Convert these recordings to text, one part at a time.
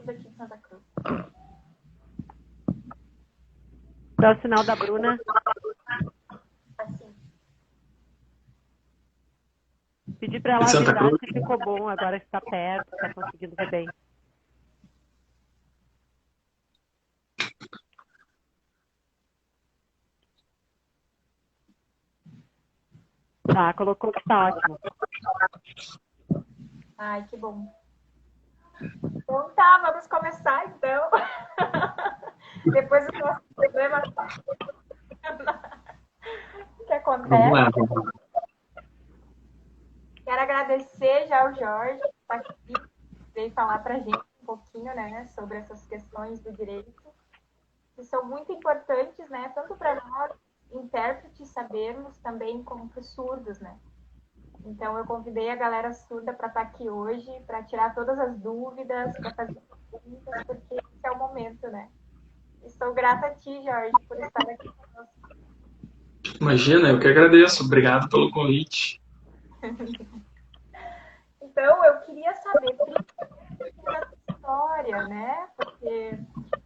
daqui de Santa Cruz. Dá o sinal da Bruna. Assim. Pedi para ela Santa avisar Cruz. se ficou bom, agora está perto, está conseguindo ver bem. Tá, colocou que está ótimo. Ai, que bom. Então tá, vamos começar então. Depois do nosso problema que Vamos lá. acontece. Quero agradecer já ao Jorge que está aqui, veio falar para a gente um pouquinho, né, sobre essas questões do direito, que são muito importantes, né, tanto para nós, intérpretes, sabermos, também como para os surdos, né. Então, eu convidei a galera surda para estar aqui hoje, para tirar todas as dúvidas, para fazer perguntas, porque esse é o momento, né. Estou grata a ti, Jorge, por estar aqui conosco. Imagina, eu que agradeço. Obrigado pelo convite. Então, eu queria saber primeiro da tua história, né? Porque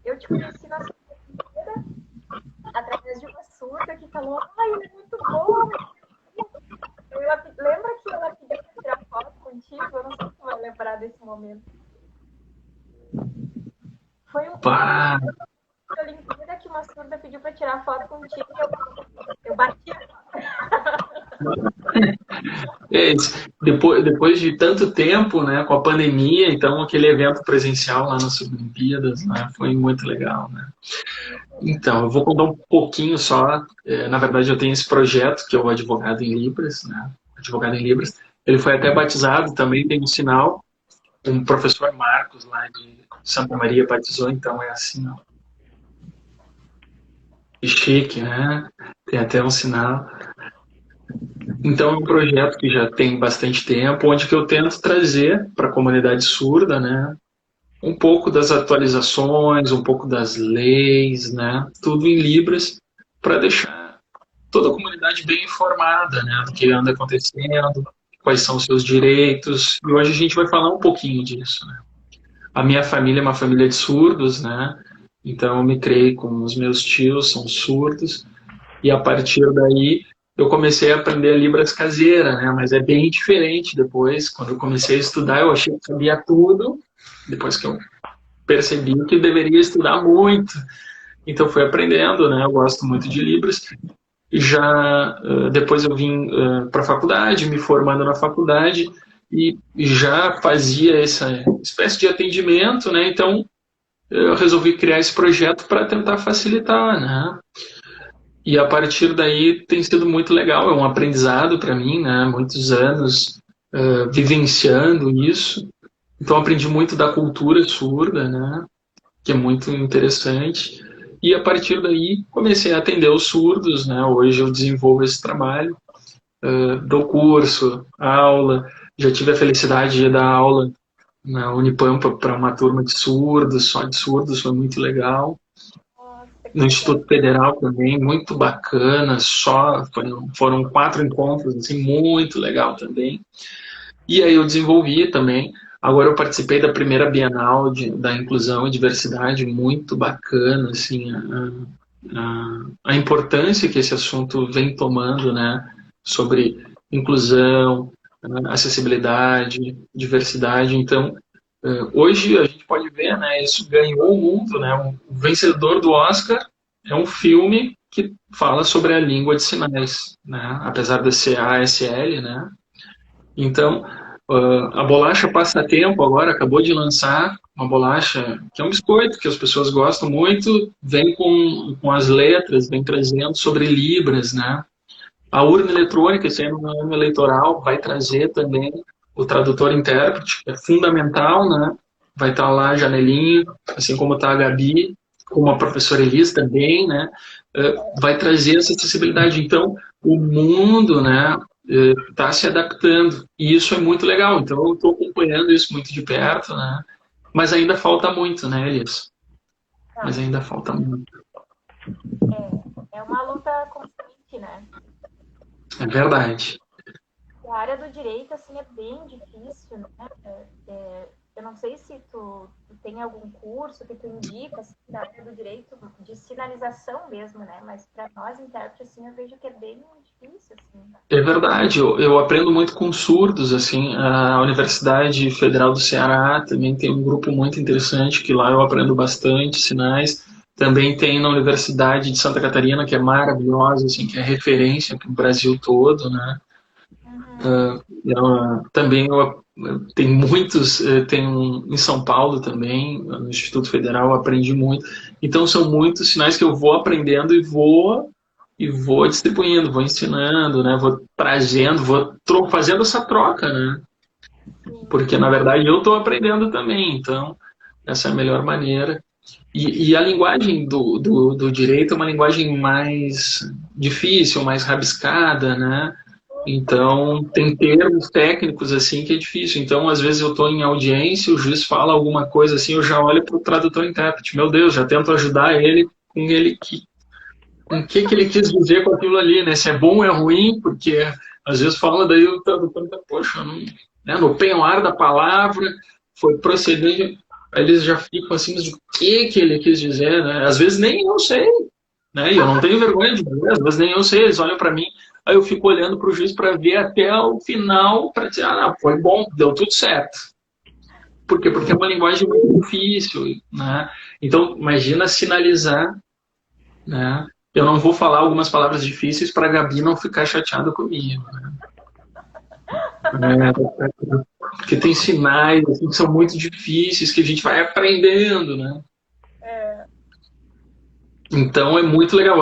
eu te conheci na surda através de uma surda que falou: ai, ele é muito bom. Lembra que ela pediu para tirar foto contigo? Eu não sei se tu vai lembrar desse momento. Foi Pá. uma Olimpíada que uma surda pediu para tirar foto contigo e eu bati. Depois de tanto tempo, né, com a pandemia, então aquele evento presencial lá nas Olimpíadas, né, foi muito legal, né? Então, eu vou contar um pouquinho só. Na verdade, eu tenho esse projeto que é o Advogado em Libras, né? Advogado em Libras. Ele foi até batizado, também tem um sinal. Um professor Marcos lá de Santa Maria batizou, então é assim, ó. Que chique, né? Tem até um sinal. Então é um projeto que já tem bastante tempo, onde que eu tento trazer para a comunidade surda, né, um pouco das atualizações, um pouco das leis, né, tudo em Libras, para deixar toda a comunidade bem informada, né, do que anda acontecendo, quais são os seus direitos. E hoje a gente vai falar um pouquinho disso, né. A minha família é uma família de surdos, né, então eu me criei com os meus tios, são surdos, e a partir daí eu comecei a aprender a Libras caseira, né? Mas é bem diferente depois. Quando eu comecei a estudar, eu achei que sabia tudo. Depois que eu percebi que eu deveria estudar muito. Então fui aprendendo, né? Eu gosto muito de Libras. E já depois eu vim para a faculdade, me formando na faculdade e já fazia essa espécie de atendimento, né? Então eu resolvi criar esse projeto para tentar facilitar, né? E a partir daí tem sido muito legal, é um aprendizado para mim, né? Muitos anos vivenciando isso. Então aprendi muito da cultura surda, né? Que é muito interessante. E a partir daí comecei a atender os surdos, né? Hoje eu desenvolvo esse trabalho, dou curso, aula. Já tive a felicidade de dar aula na Unipampa para uma turma de surdos, só de surdos, foi muito legal. No Instituto Federal também, muito bacana, foram 4 encontros, assim, muito legal também. E aí eu desenvolvi também, agora eu participei da primeira Bienal da Inclusão e Diversidade, muito bacana, assim, a importância que esse assunto vem tomando, né, sobre inclusão, acessibilidade, diversidade, então hoje a gente pode ver, né, isso ganhou o mundo, né, o vencedor do Oscar é um filme que fala sobre a língua de sinais, né, apesar de ser ASL, né, então a bolacha Passatempo agora acabou de lançar uma bolacha que é um biscoito que as pessoas gostam muito, vem com as letras, vem trazendo sobre Libras, né, a urna eletrônica, sendo uma urna eleitoral, vai trazer também o tradutor-intérprete, que é fundamental, né? Vai estar lá a Janelinha, assim como está a Gabi, como a professora Elis também, né? Vai trazer essa acessibilidade. Então, o mundo, né, está se adaptando. E isso é muito legal. Então, eu estou acompanhando isso muito de perto, né? Mas ainda falta muito, né, Elis? Mas ainda falta muito. É uma luta constante, né? É verdade. A área do direito, assim, é bem difícil, né? Eu não sei se tu tem algum curso que tu indica, assim, da área do direito de sinalização mesmo, né? Mas para nós, intérpretes, assim, eu vejo que é bem difícil, assim. É verdade, eu aprendo muito com surdos, assim, a Universidade Federal do Ceará também tem um grupo muito interessante, que lá eu aprendo bastante sinais. Também tem na Universidade de Santa Catarina, que é maravilhosa, assim, que é referência para o Brasil todo, né? Também tem muitos, tem em São Paulo também, no Instituto Federal, eu aprendi muito. Então são muitos sinais que eu vou aprendendo e vou distribuindo, vou ensinando, né? Vou trazendo, fazendo essa troca, né? Porque na verdade eu estou aprendendo também, então essa é a melhor maneira. E a linguagem do direito é uma linguagem mais difícil, mais rabiscada, né? Então, tem termos técnicos assim que é difícil. Então, às vezes eu estou em audiência, o juiz fala alguma coisa assim, eu já olho para o tradutor intérprete. Meu Deus, já tento ajudar ele com o que ele quis dizer com aquilo ali, né? Se é bom ou é ruim, porque às vezes fala daí o tradutor, poxa, não, né? No penhoar da palavra, foi proceder, aí eles já ficam assim, mas o que ele quis dizer, né? Às vezes nem eu sei, né? E eu não tenho vergonha de dizer, às vezes nem eu sei, eles olham para mim. Aí eu fico olhando para o juiz para ver até o final, para dizer, não, foi bom, deu tudo certo. Por quê? Porque é uma linguagem muito difícil, né? Então, imagina sinalizar, né? Eu não vou falar algumas palavras difíceis para a Gabi não ficar chateada comigo, né? Porque tem sinais assim, que são muito difíceis, que a gente vai aprendendo, né? Então, é muito legal.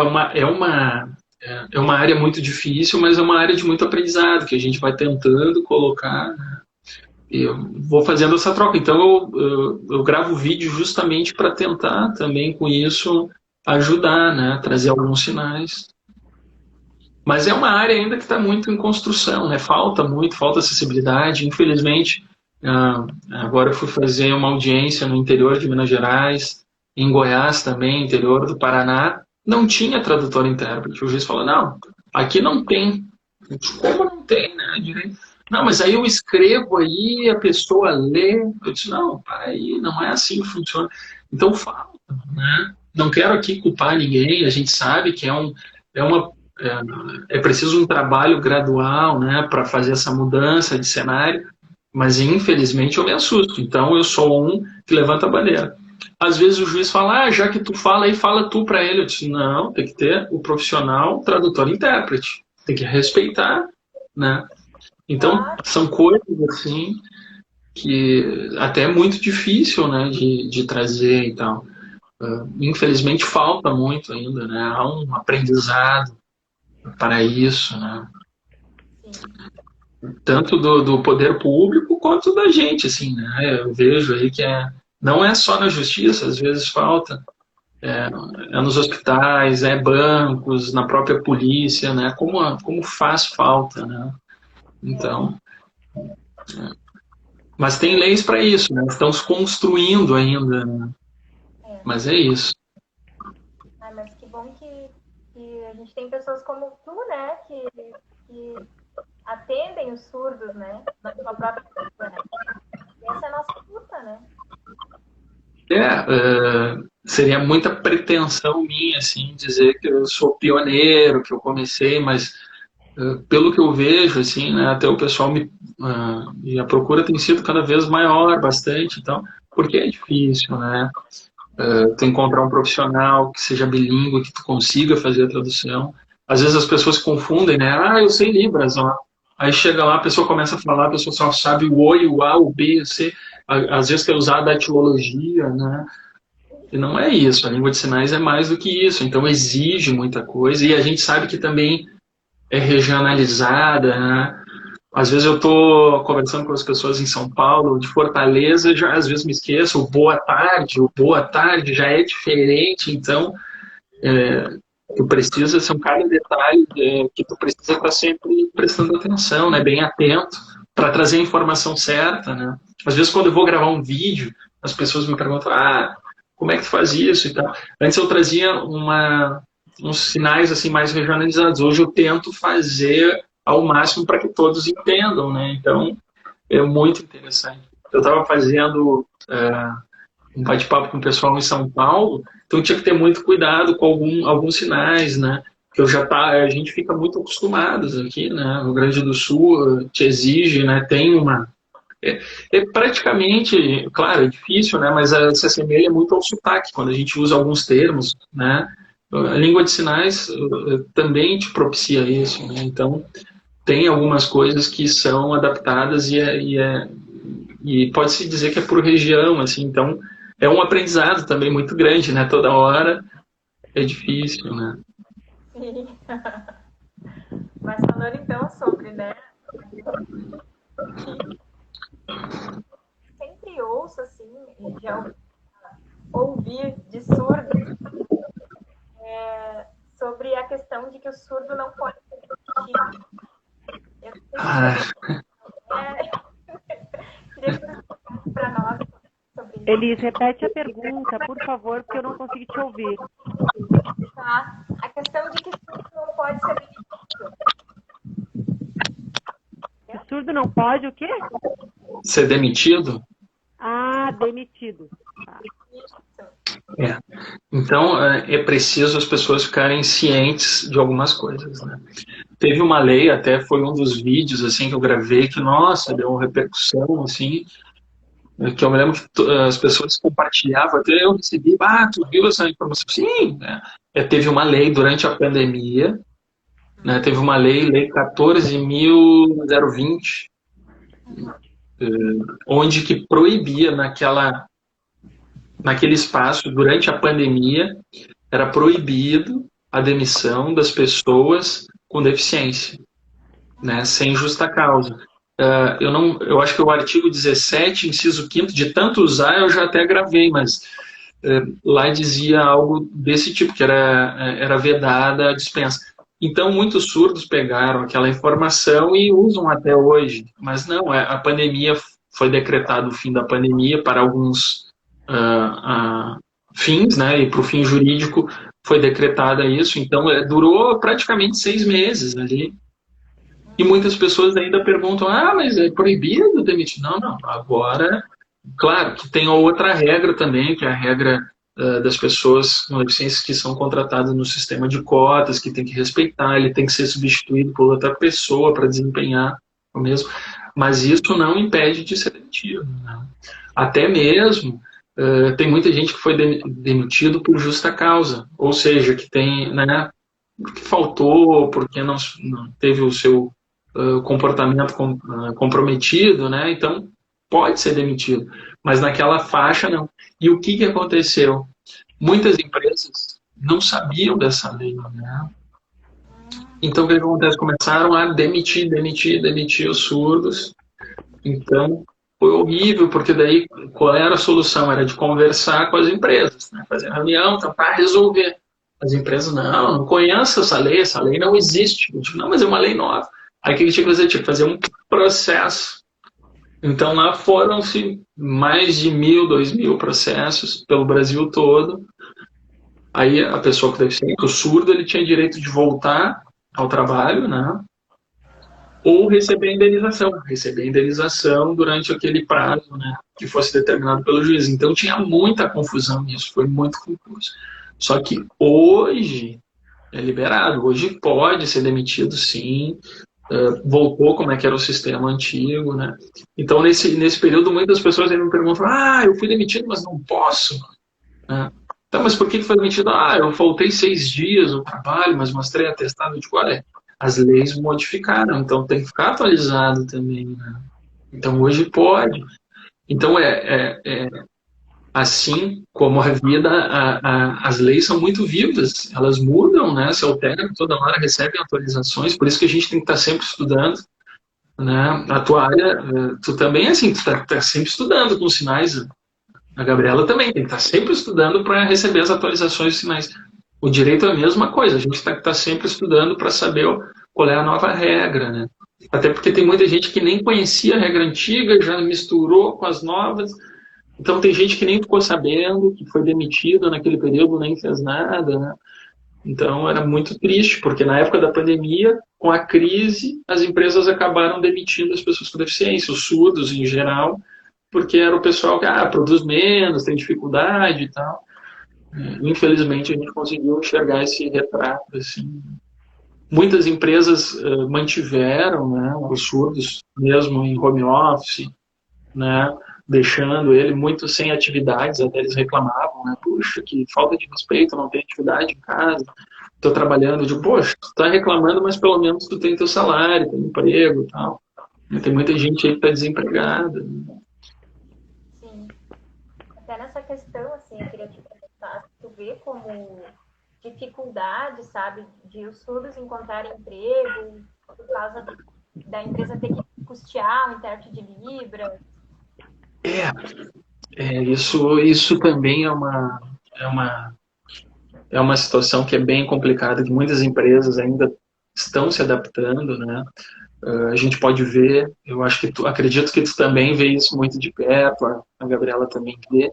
É uma área muito difícil, mas é uma área de muito aprendizado, que a gente vai tentando colocar, né? E eu vou fazendo essa troca. Então, eu gravo vídeo justamente para tentar também, com isso, ajudar, né? Trazer alguns sinais. Mas é uma área ainda que está muito em construção, né? Falta acessibilidade. Infelizmente, agora eu fui fazer uma audiência no interior de Minas Gerais, em Goiás também, interior do Paraná. Não tinha tradutor intérprete. O juiz falou, não, aqui não tem. Eu disse, como não tem, né? Não, mas aí eu escrevo aí, a pessoa lê. Eu disse, não, aí, não é assim que funciona. Então falta, né? Não quero aqui culpar ninguém, a gente sabe que é preciso um trabalho gradual, né, para fazer essa mudança de cenário, mas infelizmente eu me assusto. Então eu sou um que levanta a bandeira. Às vezes o juiz fala, já que tu fala aí, fala tu para ele. Eu disse, não, tem que ter o profissional tradutor intérprete. Tem que respeitar, né? Então são coisas assim que até é muito difícil, né, de trazer e tal. Infelizmente falta muito ainda, né? Há um aprendizado para isso, né? Tanto do poder público quanto da gente, assim, né? Eu vejo aí que não é só na justiça, às vezes falta. É nos hospitais, bancos, na própria polícia, né? Como faz falta, né? Então, mas tem leis para isso, né? Estamos construindo ainda, né? Mas é isso. Mas que bom que a gente tem pessoas como tu, né? Que atendem os surdos, né? Na sua própria cultura, né? Essa é a nossa luta, né? Seria muita pretensão minha, assim, dizer que eu sou pioneiro, que eu comecei, mas pelo que eu vejo, assim, né, até o pessoal e a procura tem sido cada vez maior, bastante, então, porque é difícil, né? Tu encontrar um profissional que seja bilíngue, que tu consiga fazer a tradução. Às vezes as pessoas confundem, né? Eu sei Libras, ó. Aí chega lá, a pessoa começa a falar, a pessoa só sabe o O e o A, o B, o C. Às vezes quer usar a datilologia, né? E não é isso. A língua de sinais é mais do que isso. Então exige muita coisa. E a gente sabe que também é regionalizada, né? Às vezes eu estou conversando com as pessoas em São Paulo, de Fortaleza, já às vezes me esqueço, o boa tarde já é diferente, então tu precisa, são cada detalhe que tu precisa estar sempre prestando atenção, né, bem atento, para trazer a informação certa, né. Às vezes quando eu vou gravar um vídeo, as pessoas me perguntam, como é que tu faz isso e tal. Antes eu trazia uns sinais assim mais regionalizados, hoje eu tento fazer ao máximo para que todos entendam, né? Então, é muito interessante. eu estava fazendo um bate-papo com o pessoal em São Paulo, então tinha que ter muito cuidado com alguns sinais, né? Que a gente fica muito acostumados aqui, né? No Rio Grande do Sul te exige, né? Tem uma praticamente, claro, é difícil, né? Mas se assemelha muito ao sotaque quando a gente usa alguns termos, né? A língua de sinais também te propicia isso, né? Então tem algumas coisas que são adaptadas e pode-se dizer que é por região, assim, então é um aprendizado também muito grande, né? Toda hora é difícil, né? Sim. Mas falando então sobre, né? Sempre ouço, assim, já ouvir de surdo sobre a questão de que o surdo não pode ser demitido. Eu queria que você explicasse para nós sobre isso. Elis, repete a pergunta, por favor, porque eu não consegui te ouvir. Tá. A questão de que surdo não pode ser demitido. O surdo não pode o quê? Ser demitido? Ah, demitido. Tá. Então, é preciso as pessoas ficarem cientes de algumas coisas, né? Teve uma lei, até foi um dos vídeos assim que eu gravei, que, nossa, deu uma repercussão, assim, que eu me lembro que as pessoas compartilhavam, até eu recebi, tu viu essa informação? Sim, né? Teve uma lei durante a pandemia, né? Teve uma lei 14.020, onde que proibia naquele espaço, durante a pandemia, era proibido a demissão das pessoas com deficiência, né, sem justa causa. Eu acho que o artigo 17, inciso 5º, de tanto usar, eu já até gravei, mas lá dizia algo desse tipo, que era vedada a dispensa. Então, muitos surdos pegaram aquela informação e usam até hoje, mas não, a pandemia foi decretado o fim da pandemia para alguns fins, né, e para o fim jurídico foi decretada isso, então durou praticamente 6 meses ali. E muitas pessoas ainda perguntam, mas é proibido demitir? Não, agora, claro que tem outra regra também, que é a regra das pessoas com deficiência que são contratadas no sistema de cotas, que tem que respeitar, ele tem que ser substituído por outra pessoa para desempenhar o mesmo, mas isso não impede de ser demitido, né? Até mesmo tem muita gente que foi demitido por justa causa, ou seja, que tem, né, porque faltou, porque não teve o seu comportamento comprometido, né? Então pode ser demitido, mas naquela faixa não. E o que aconteceu? Muitas empresas não sabiam dessa lei, né? Então o que acontece? Começaram a demitir os surdos. Então foi horrível, porque daí qual era a solução? Era de conversar com as empresas, né? Fazer reunião, tentar resolver. As empresas, não conheço essa lei não existe. Eu digo, não, mas é uma lei nova. Aí o que tinha que fazer? Tinha que fazer um processo. Então lá foram-se mais de 1.000, 2.000 processos pelo Brasil todo. Aí a pessoa com deficiência, o surdo, ele tinha direito de voltar ao trabalho, né? Ou receber indenização durante aquele prazo, né, que fosse determinado pelo juiz. Então tinha muita confusão nisso, foi muito confuso. Só que hoje é liberado, hoje pode ser demitido sim, voltou como é que era o sistema antigo, né? Então nesse período muitas pessoas ainda me perguntam, eu fui demitido, mas não posso, né? Então, mas por que foi demitido? Eu faltei 6 dias no trabalho, mas mostrei atestado. Eu digo, olha, as leis modificaram, então tem que ficar atualizado também, né? Então hoje pode. Então assim como a vida, as leis são muito vivas, elas mudam, né? Se alteram, toda hora recebem atualizações, por isso que a gente tem que estar sempre estudando, né? A tua área, tu também é assim, tu tá sempre estudando com sinais. A Gabriela também tem que estar sempre estudando para receber as atualizações de sinais. O direito é a mesma coisa, a gente tem que estar sempre estudando para saber qual é a nova regra, né? Até porque tem muita gente que nem conhecia a regra antiga, já misturou com as novas. Então tem gente que nem ficou sabendo, que foi demitido naquele período, nem fez nada, né? Então era muito triste, porque na época da pandemia, com a crise, as empresas acabaram demitindo as pessoas com deficiência, os surdos em geral, porque era o pessoal que produz menos, tem dificuldade e tal. Infelizmente, a gente conseguiu enxergar esse retrato, assim. Muitas empresas mantiveram, né, os surdos, mesmo em home office, né, deixando ele muito sem atividades, até eles reclamavam, né, puxa, que falta de respeito, não tem atividade em casa, estou trabalhando, eu digo, poxa, tu está reclamando, mas pelo menos tu tem teu salário, tem emprego e tal. E tem muita gente aí que está desempregada. Sim. Até nessa questão, assim, eu queria te perguntar, tu vê como dificuldade, sabe, de os surdos encontrarem emprego por causa da empresa ter que custear um intérprete de Libras? Isso também é uma, é uma situação que é bem complicada, que muitas empresas ainda estão se adaptando, né? A gente pode ver, eu acho que acredito que tu também vê isso muito de perto, a Gabriela também vê.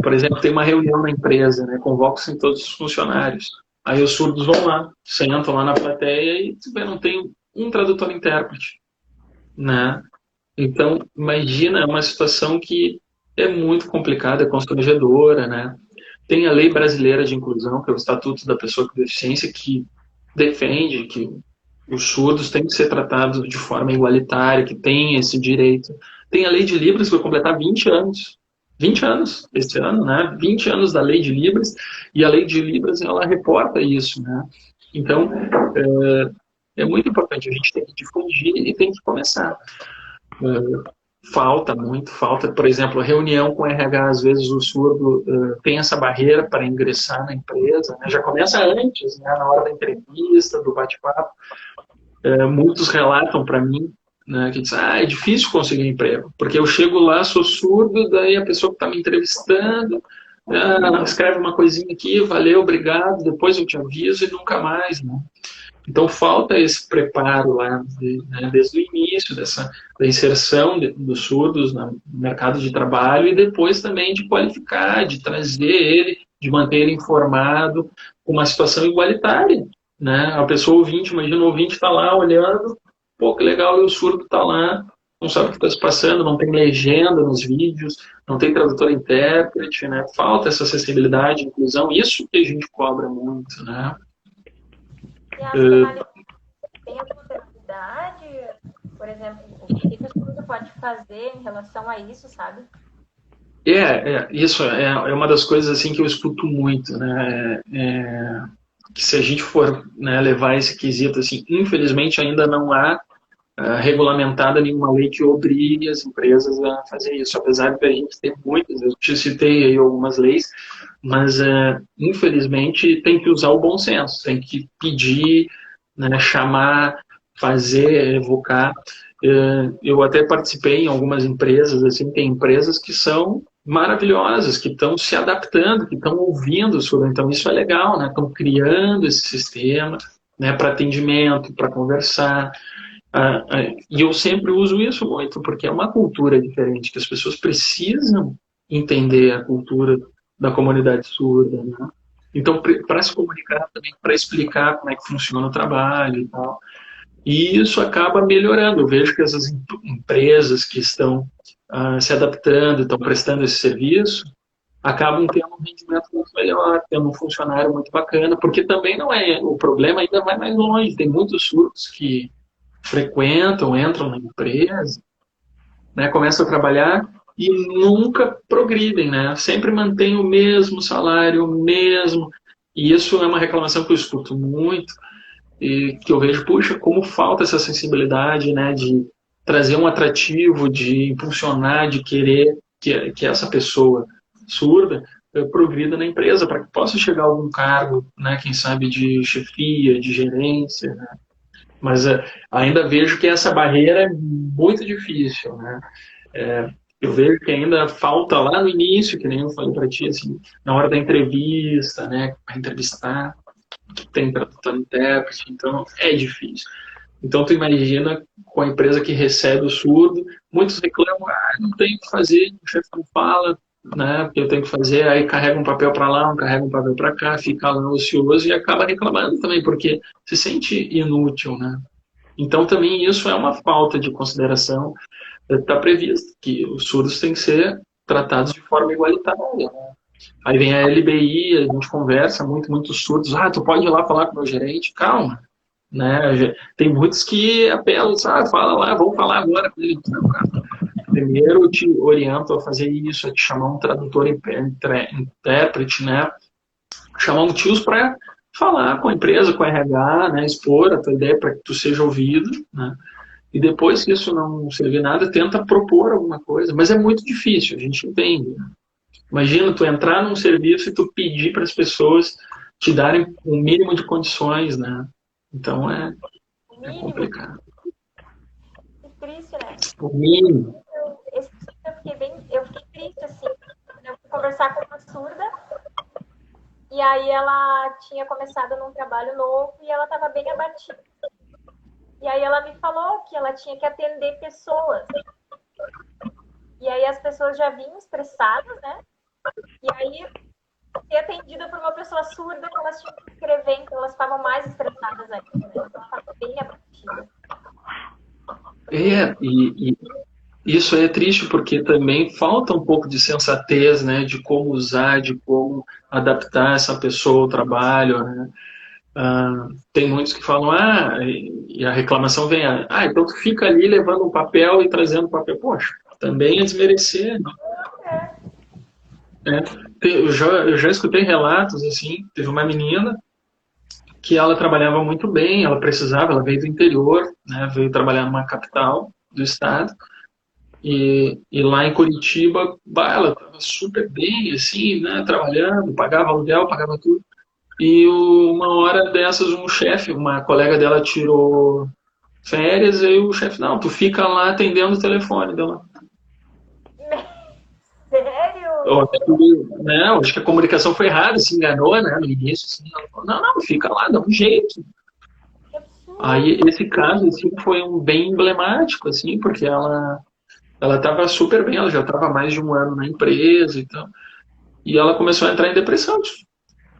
Por exemplo, tem uma reunião na empresa, né? Convoca-se todos os funcionários. Aí os surdos vão lá, sentam lá na plateia e tu vê, não tem um tradutor intérprete, né? Então, imagina, é uma situação que é muito complicada, é constrangedora, né? Tem a Lei Brasileira de Inclusão, que é o Estatuto da Pessoa com Deficiência, que defende que os surdos têm que ser tratados de forma igualitária, que têm esse direito. Tem a Lei de Libras, que vai completar 20 anos. 20 anos esse ano, né? 20 anos da Lei de Libras, e a Lei de Libras, ela reporta isso, né? Então, é muito importante, a gente tem que difundir e tem que começar. Falta, por exemplo, reunião com RH, às vezes o surdo tem essa barreira para ingressar na empresa, né? Já começa antes, né? Na hora da entrevista, do bate-papo. Muitos relatam para mim, né, que diz, é difícil conseguir emprego, porque eu chego lá, sou surdo, daí a pessoa que está me entrevistando escreve uma coisinha aqui, valeu, obrigado, depois eu te aviso e nunca mais, né? Então falta esse preparo lá, né, desde o início da inserção dos surdos no mercado de trabalho e depois também de qualificar, de trazer ele, de manter ele informado, com uma situação igualitária, né? A pessoa ouvinte, imagina o ouvinte está lá olhando, pô, que legal, e o surdo está lá, não sabe o que está se passando, não tem legenda nos vídeos, não tem tradutor intérprete, né? Falta essa acessibilidade, inclusão, isso que a gente cobra muito, né? E as penalidades, tem alguma penalidade? Por exemplo, o que o surdo pode fazer em relação a isso, sabe? Isso é uma das coisas assim que eu escuto muito, né? Que se a gente for, né, levar esse quesito assim, infelizmente ainda não há regulamentada nenhuma lei que obrigue as empresas a fazer isso, apesar de a gente ter muitas, eu te citei aí algumas leis, mas infelizmente tem que usar o bom senso, tem que pedir, né, chamar, fazer, evocar. Eu até participei em algumas empresas, assim, tem empresas que são maravilhosas, que estão se adaptando, que estão ouvindo sobre, então isso é legal, né? Estão criando esse sistema, né, para atendimento, para conversar. E eu sempre uso isso muito, porque é uma cultura diferente, que as pessoas precisam entender a cultura da comunidade surda, né? Então, para se comunicar também, para explicar como é que funciona o trabalho e tal. E isso acaba melhorando. Eu vejo que essas empresas que estão se adaptando, estão prestando esse serviço, acabam tendo um rendimento muito melhor, tendo um funcionário muito bacana, porque também não é, o problema ainda vai mais longe. Tem muitos surdos que frequentam, entram na empresa, né, começam a trabalhar e nunca progridem, né? Sempre mantêm o mesmo salário, o mesmo. E isso é uma reclamação que eu escuto muito e que eu vejo, puxa, como falta essa sensibilidade, né, de trazer um atrativo, de impulsionar, de querer que essa pessoa surda progrida na empresa, para que possa chegar a algum cargo, né, quem sabe de chefia, de gerência, né? Mas ainda vejo que essa barreira é muito difícil, né? Eu vejo que ainda falta lá no início, que nem eu falei para ti, assim, na hora da entrevista, né? Para entrevistar, tem tradutor intérprete, então é difícil. Então tu imagina com a empresa que recebe o surdo, muitos reclamam, não tem o que fazer, o chefe não fala, né? Porque eu tenho que fazer, aí carrega um papel para lá, carrega um papel para cá, fica lá ocioso e acaba reclamando também, porque se sente inútil, né? Então, também isso é uma falta de consideração. Está previsto que os surdos têm que ser tratados de forma igualitária, né? Aí vem a LBI, a gente conversa muitos surdos. Ah, tu pode ir lá falar com o meu gerente? Calma, né? Tem muitos que apelam, fala lá, vamos falar agora com ele. Não, cara. Primeiro eu te oriento a fazer isso, a te chamar um tradutor intérprete, né? Chamar um tios para falar com a empresa, com a RH, né? Expor a tua ideia para que tu seja ouvido, né? E depois que isso não servir nada, tenta propor alguma coisa. Mas é muito difícil, a gente entende. Imagina tu entrar num serviço e tu pedir para as pessoas te darem o mínimo de condições, né? Então O é mínimo, complicado. que triste, né? O mínimo. Esse eu fiquei triste, assim. Eu fui conversar com uma surda, e aí ela tinha começado num trabalho novo e ela estava bem abatida. E aí ela me falou que ela tinha que atender pessoas. E aí as pessoas já vinham estressadas, né? E aí, ser atendida por uma pessoa surda, que elas tinham que escrever, então elas estavam mais estressadas ainda, né? Então ela estava bem abatida. E isso é triste porque também falta um pouco de sensatez, né? De como usar, de como adaptar essa pessoa ao trabalho, né? Tem muitos que falam, e a reclamação vem, então tu fica ali levando um papel e trazendo papel. Poxa, também é desmerecer, né? Eu já escutei relatos, assim, teve uma menina que ela trabalhava muito bem, ela veio do interior, né, veio trabalhar numa capital do estado, e lá em Curitiba, ela estava super bem, assim, né, trabalhando, pagava aluguel, pagava tudo. E uma hora dessas, uma colega dela tirou férias, e o chefe, não, tu fica lá atendendo o telefone dela. Eu Sério? acho que, né, eu acho que a comunicação foi errada, se enganou, né, no início. Assim, ela falou, não, fica lá, dá um jeito. Que absurdo. Aí esse caso assim, foi um bem emblemático, assim, porque ela estava super bem, ela já estava mais de um ano na empresa e tal. E ela começou a entrar em depressão.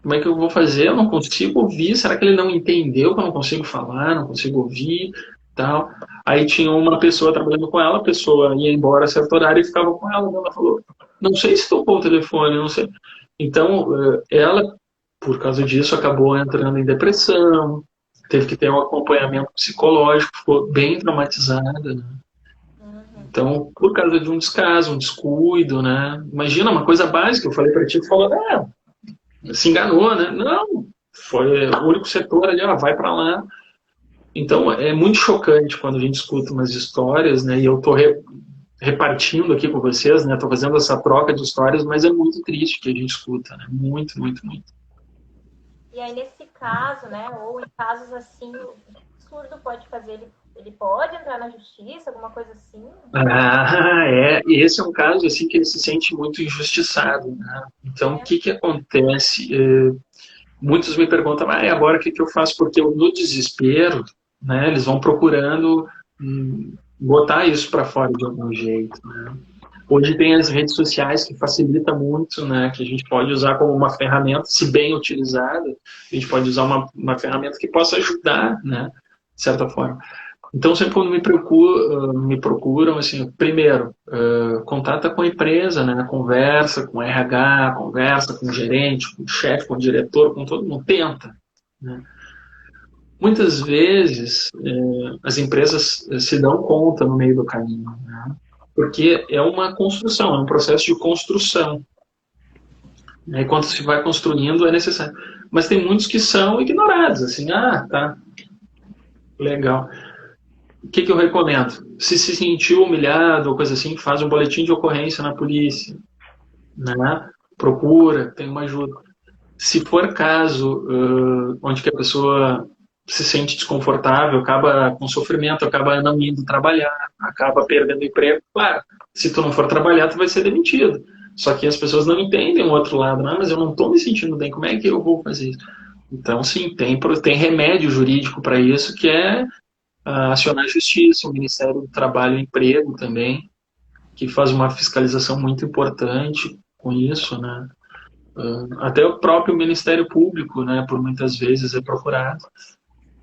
Como é que eu vou fazer? Eu não consigo ouvir. Será que ele não entendeu que eu não consigo falar, não consigo ouvir, tal? Aí tinha uma pessoa trabalhando com ela, a pessoa ia embora a certo horário e ficava com ela. Ela falou, não sei se tocou o telefone, não sei. Então, ela, por causa disso, acabou entrando em depressão, teve que ter um acompanhamento psicológico, ficou bem traumatizada, né? Então, por causa de um descaso, um descuido, né? Imagina uma coisa básica, eu falei para ti, tu falou, se enganou, né? Não, foi o único setor ali, vai para lá. Então, é muito chocante quando a gente escuta umas histórias, né? E eu tô repartindo aqui com vocês, né? Tô fazendo essa troca de histórias, mas é muito triste que a gente escuta, né? Muito, muito, muito. E aí, nesse caso, né, ou em casos assim, o surdo pode fazer, ele pode entrar na justiça, alguma coisa assim? Esse é um caso assim que ele se sente muito injustiçado, né? Então, o É. que acontece? Muitos me perguntam, agora o que eu faço? Porque no desespero, né, eles vão procurando botar isso para fora de algum jeito, né? Hoje tem as redes sociais que facilita muito, né, que a gente pode usar como uma ferramenta, se bem utilizada, a gente pode usar uma ferramenta que possa ajudar, né, de certa forma. Então, sempre quando me procuram, assim, primeiro, contata com a empresa, né? Conversa com o RH, conversa com o gerente, com o chefe, com o diretor, com todo mundo, tenta, né? Muitas vezes, as empresas se dão conta no meio do caminho, né? Porque é uma construção, é um processo de construção. Né? Enquanto se vai construindo, é necessário. Mas tem muitos que são ignorados, assim, tá, legal. O que eu recomendo? Se sentiu humilhado ou coisa assim, faz um boletim de ocorrência na polícia, né? Procura, tem uma ajuda. Se for caso onde que a pessoa se sente desconfortável, acaba com sofrimento, acaba não indo trabalhar, acaba perdendo o emprego, claro, se tu não for trabalhar, tu vai ser demitido. Só que as pessoas não entendem o outro lado, mas eu não estou me sentindo bem, como é que eu vou fazer isso? Então, sim, tem remédio jurídico para isso, que é acionar a justiça, o Ministério do Trabalho e Emprego também, que faz uma fiscalização muito importante com isso, né? Até o próprio Ministério Público, né, por muitas vezes é procurado.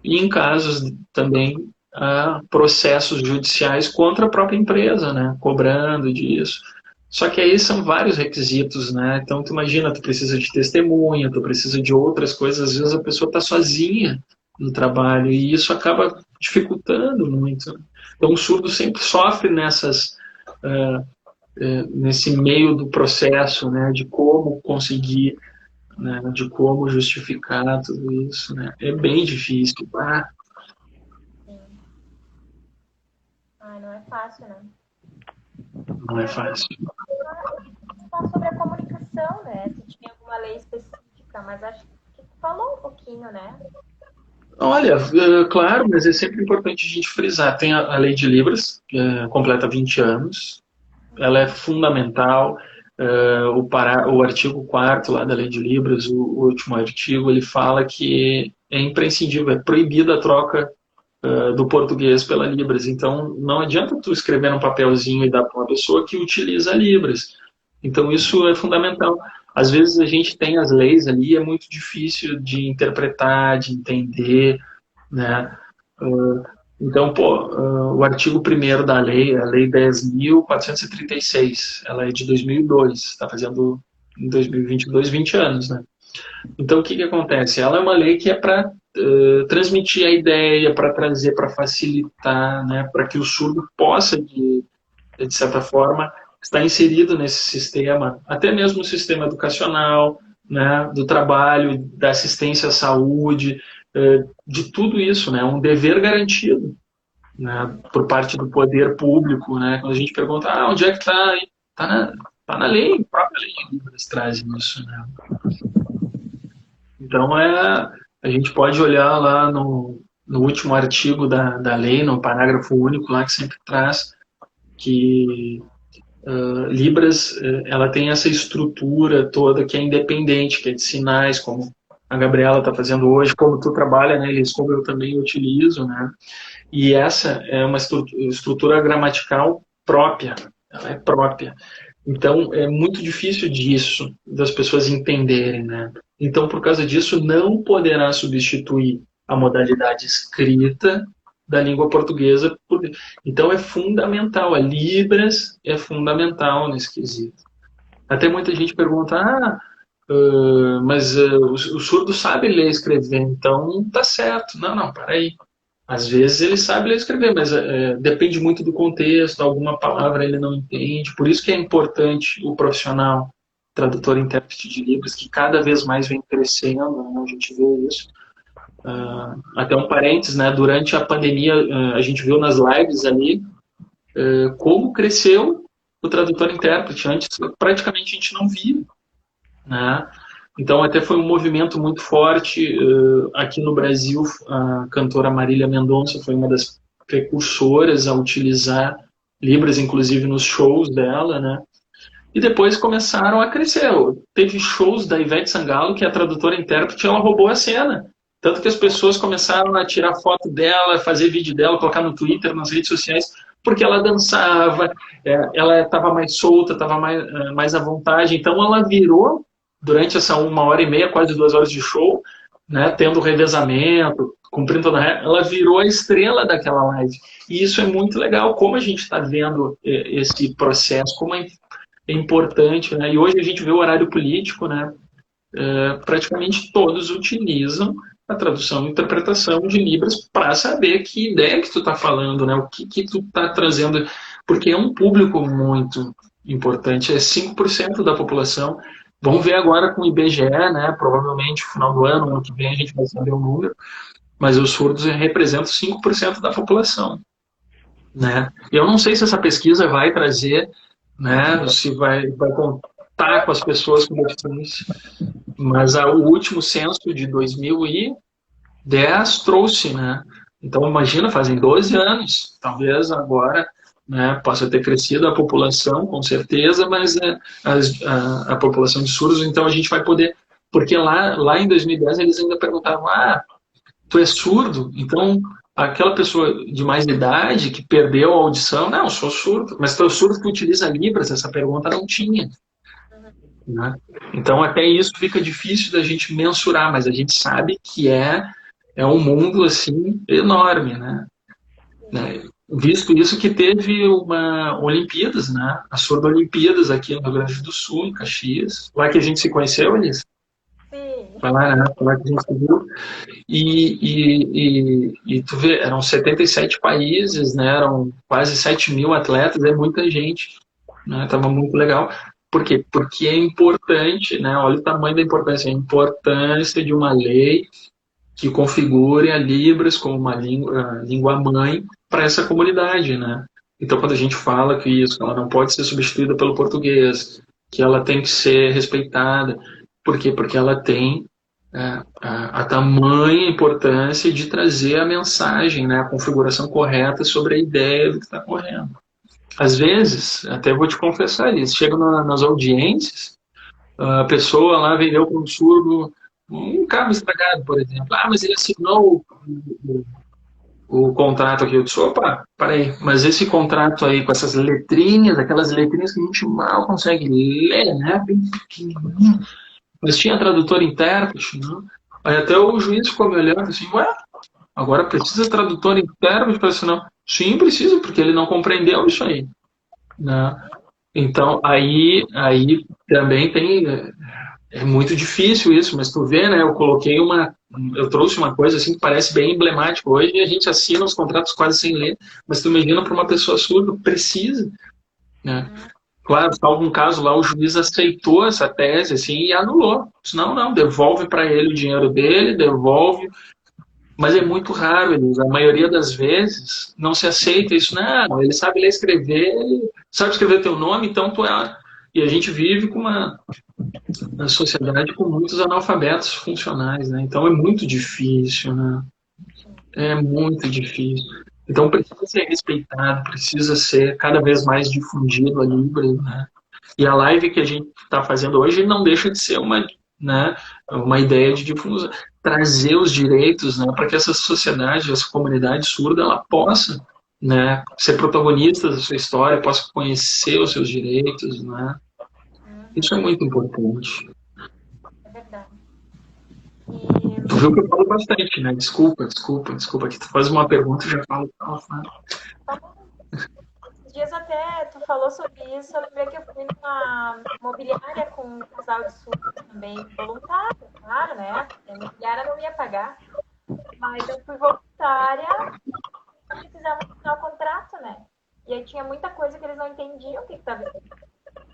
E em casos também a processos judiciais contra a própria empresa, né? Cobrando disso. Só que aí são vários requisitos, né? Então, tu imagina, tu precisa de testemunha, tu precisa de outras coisas. Às vezes a pessoa está sozinha no trabalho e isso acaba dificultando muito. Então, o surdo sempre sofre nesse meio do processo, né? De como conseguir, né? De como justificar tudo isso, né? É bem difícil. Sim. Ai, não é fácil, né? Não é fácil. Falar sobre a comunicação, né? Se tinha alguma lei específica, mas acho que tu falou um pouquinho, né? Olha, claro, mas é sempre importante a gente frisar. Tem a Lei de Libras, que completa 20 anos. Ela é fundamental. O artigo 4º lá da Lei de Libras, o último artigo, ele fala que é imprescindível, é proibida a troca do português pela Libras. Então, não adianta tu escrever num papelzinho e dar para uma pessoa que utiliza a Libras. Então, isso é fundamental. Às vezes a gente tem as leis ali, é muito difícil de interpretar, de entender, né? Então, o artigo 1º da lei, a Lei 10.436, ela é de 2002, está fazendo em 2022 20 anos, né? Então, o que acontece? Ela é uma lei que é para transmitir a ideia, para trazer, para facilitar, né? Para que o surdo possa, de certa forma, estar inserido nesse sistema, até mesmo no sistema educacional, né? Do trabalho, da assistência à saúde, de tudo isso, né? Um dever garantido, né, por parte do poder público, né? Quando a gente pergunta, onde é que está? Tá na lei, a própria lei de Libras traz isso, né? Então, a gente pode olhar lá no último artigo da lei, no parágrafo único lá, que sempre traz que Libras, ela tem essa estrutura toda que é independente, que é de sinais, como a Gabriela está fazendo hoje, como tu trabalha, né, Elis, como eu também utilizo, né? E essa é uma estrutura gramatical própria, ela é própria. Então, é muito difícil disso, das pessoas entenderem, né? Então, por causa disso, não poderá substituir a modalidade escrita da língua portuguesa. Então, é fundamental, a Libras é fundamental nesse quesito. Até muita gente pergunta, mas o surdo sabe ler e escrever, então tá certo. Não, para aí. Às vezes ele sabe ler e escrever, mas depende muito do contexto, alguma palavra ele não entende. Por isso que é importante o profissional tradutor e intérprete de Libras, que cada vez mais vem crescendo, né? A gente vê isso. Até um parênteses, né? Durante a pandemia, a gente viu nas lives ali como cresceu o tradutor e intérprete. Antes, praticamente, a gente não via, né? Então, até foi um movimento muito forte aqui no Brasil. A cantora Marília Mendonça foi uma das precursoras a utilizar Libras, inclusive nos shows dela, né? E depois começaram a crescer. Teve shows da Ivete Sangalo, que é a tradutora e intérprete, ela roubou a cena. Tanto que as pessoas começaram a tirar foto dela, fazer vídeo dela, colocar no Twitter, nas redes sociais, porque ela dançava, ela estava mais solta, estava mais à vontade. Então, ela virou, durante essa 1h30, quase 2 horas de show, né, tendo revezamento, cumprindo toda a regra, ela virou a estrela daquela live. E isso é muito legal, como a gente está vendo esse processo, como é importante, né? E hoje a gente vê o horário político, né? Praticamente todos utilizam a tradução e interpretação de Libras para saber que ideia que tu está falando, né? O que tu está trazendo, porque é um público muito importante, é 5% da população. Vamos ver agora com o IBGE, né? Provavelmente no final do ano que vem a gente vai saber o número, mas os surdos representam 5% da população, né? E eu não sei se essa pesquisa vai trazer, né? Se vai contar com as pessoas com deficiência, mas o último censo de 2010 trouxe, né? Então imagina, fazem 12 anos, talvez agora, né, possa ter crescido a população, com certeza, mas a população de surdos, então a gente vai poder, porque lá em 2010 eles ainda perguntavam, tu é surdo? Então aquela pessoa de mais idade que perdeu a audição, não, eu sou surdo, mas tu é surdo que utiliza Libras? Essa pergunta não tinha, né? Então até isso fica difícil da gente mensurar, mas a gente sabe que é um mundo assim enorme, né? né? Visto isso que teve uma Olimpíadas, né? A Surdo-Olimpíadas aqui no Rio Grande do Sul, em Caxias. Lá que a gente se conheceu, Elis. Sim. Foi lá, né? Foi lá que a gente se viu. E tu vê, eram 77 países, né? Eram quase 7 mil atletas, é muita gente, né? Tava muito legal. Por quê? Porque é importante, né? Olha o tamanho da importância, a importância de uma lei que configure a Libras como uma língua mãe para essa comunidade, né? Então, quando a gente fala que isso, ela não pode ser substituída pelo português, que ela tem que ser respeitada, por quê? Porque ela tem a tamanha importância de trazer a mensagem, né, a configuração correta sobre a ideia do que está correndo. Às vezes, até vou te confessar isso, chega nas audiências, a pessoa lá vendeu para um surdo um carro estragado, por exemplo. Ah, mas ele assinou o contrato aqui. Eu disse, opa, peraí, mas esse contrato aí com essas letrinhas, aquelas letrinhas que a gente mal consegue ler, né? Bem pequenininho. Mas tinha tradutor e intérprete, né? Aí até o juiz ficou me olhando assim, ué, agora precisa tradutor e intérprete para assinar? Sim, precisa, porque ele não compreendeu isso aí, né? Então, aí também tem é muito difícil isso, mas tu vê, né? Eu trouxe uma coisa assim que parece bem emblemática. Hoje a gente assina os contratos quase sem ler, mas tu imagina para uma pessoa surda, precisa, né? Claro, em algum caso lá o juiz aceitou essa tese assim e anulou. Disse, não, não, devolve para ele o dinheiro dele, devolve. Mas é muito raro, Elisa. A maioria das vezes não se aceita isso. Não, ele sabe ler e escrever, ele sabe escrever teu nome, então tu é. E a gente vive com uma sociedade com muitos analfabetos funcionais, né? Então é muito difícil, né? É muito difícil. Então precisa ser respeitado, precisa ser cada vez mais difundido a Libras, né? E a live que a gente está fazendo hoje não deixa de ser né, uma ideia de difusão, trazer os direitos, né, para que essa sociedade, essa comunidade surda, ela possa, né, ser protagonista da sua história, possa conhecer os seus direitos, né? Isso é muito importante. É verdade. Tu viu que eu falo bastante, né? Desculpa. Que tu faz uma pergunta e já falo. Esses dias até tu falou sobre isso, eu lembrei que eu fui numa imobiliária com um casal de surdos também, voluntário, claro, né? A imobiliária não ia pagar, mas eu fui voluntária e precisava assinar o contrato, né? E aí tinha muita coisa que eles não entendiam o que estava escrito.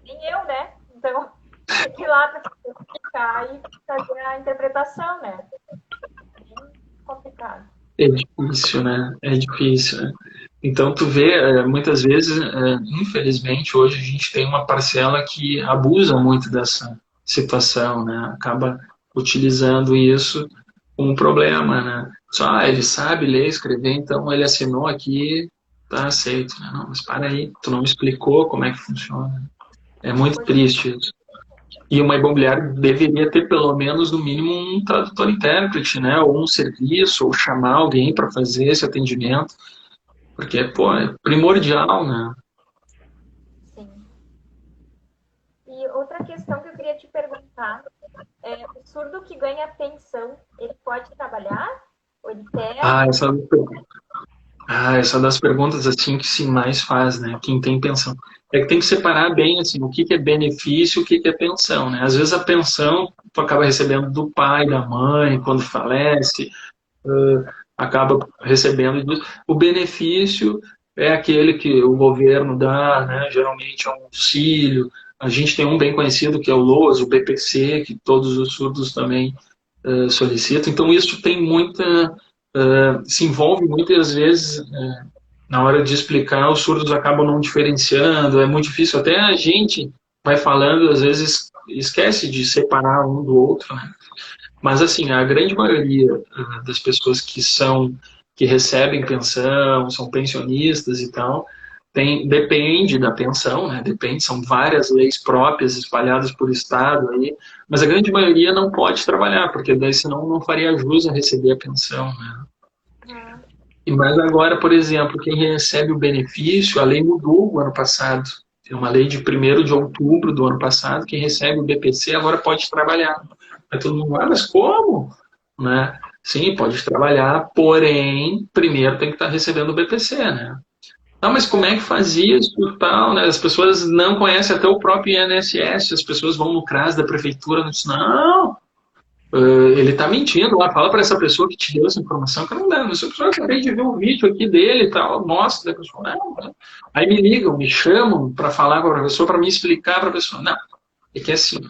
Nem eu, né? Então, tinha que ir lá para explicar e fazer a interpretação, né? Bem complicado. É difícil, né? É difícil, né? Então, tu vê, muitas vezes, infelizmente, hoje a gente tem uma parcela que abusa muito dessa situação, né? Acaba utilizando isso como um problema, né? Só, ele sabe ler, escrever, então ele assinou aqui, tá aceito, né? Não, mas para aí, tu não me explicou como é que funciona. É muito triste isso. E uma imobiliária deveria ter pelo menos, no mínimo, um tradutor-intérprete, né? Ou um serviço, ou chamar alguém para fazer esse atendimento, porque, pô, é primordial, né? Sim. E outra questão que eu queria te perguntar é, o surdo que ganha pensão, ele pode trabalhar? Ou ele quer? Ah, essa é das perguntas assim que se mais faz, né? Quem tem pensão. É que tem que separar bem assim, o que é benefício e o que é pensão, né? Às vezes a pensão tu acaba recebendo do pai, da mãe, quando falece, acaba recebendo disso. O benefício é aquele que o governo dá, né? Geralmente é um auxílio. A gente tem um bem conhecido que é o LOAS, o BPC, que todos os surdos também solicitam. Então isso tem muita se envolve muitas vezes na hora de explicar, os surdos acabam não diferenciando, é muito difícil. Até a gente vai falando, às vezes esquece de separar um do outro, né? Mas assim, a grande maioria das pessoas que recebem pensão, são pensionistas e tal, depende da pensão, né? Depende, são várias leis próprias espalhadas por estado aí, mas a grande maioria não pode trabalhar, porque daí senão não faria jus a receber a pensão, né? E mais agora, por exemplo, quem recebe o benefício, a lei mudou o ano passado. Tem uma lei de 1º de outubro do ano passado, quem recebe o BPC agora pode trabalhar. Aí todo mundo, mas como? Né? Sim, pode trabalhar, porém, primeiro tem que estar recebendo o BPC, né? Não, mas como é que fazia isso e tal, né? As pessoas não conhecem até o próprio INSS, as pessoas vão no CRAS da prefeitura e dizem, não, ele está mentindo lá, fala para essa pessoa que te deu essa informação, que não dá, essa pessoa acabei de ver um vídeo aqui dele e tal, mostra, a pessoa, não. Aí me ligam, me chamam para falar com a pessoa, para me explicar para a pessoa, não, é que é assim,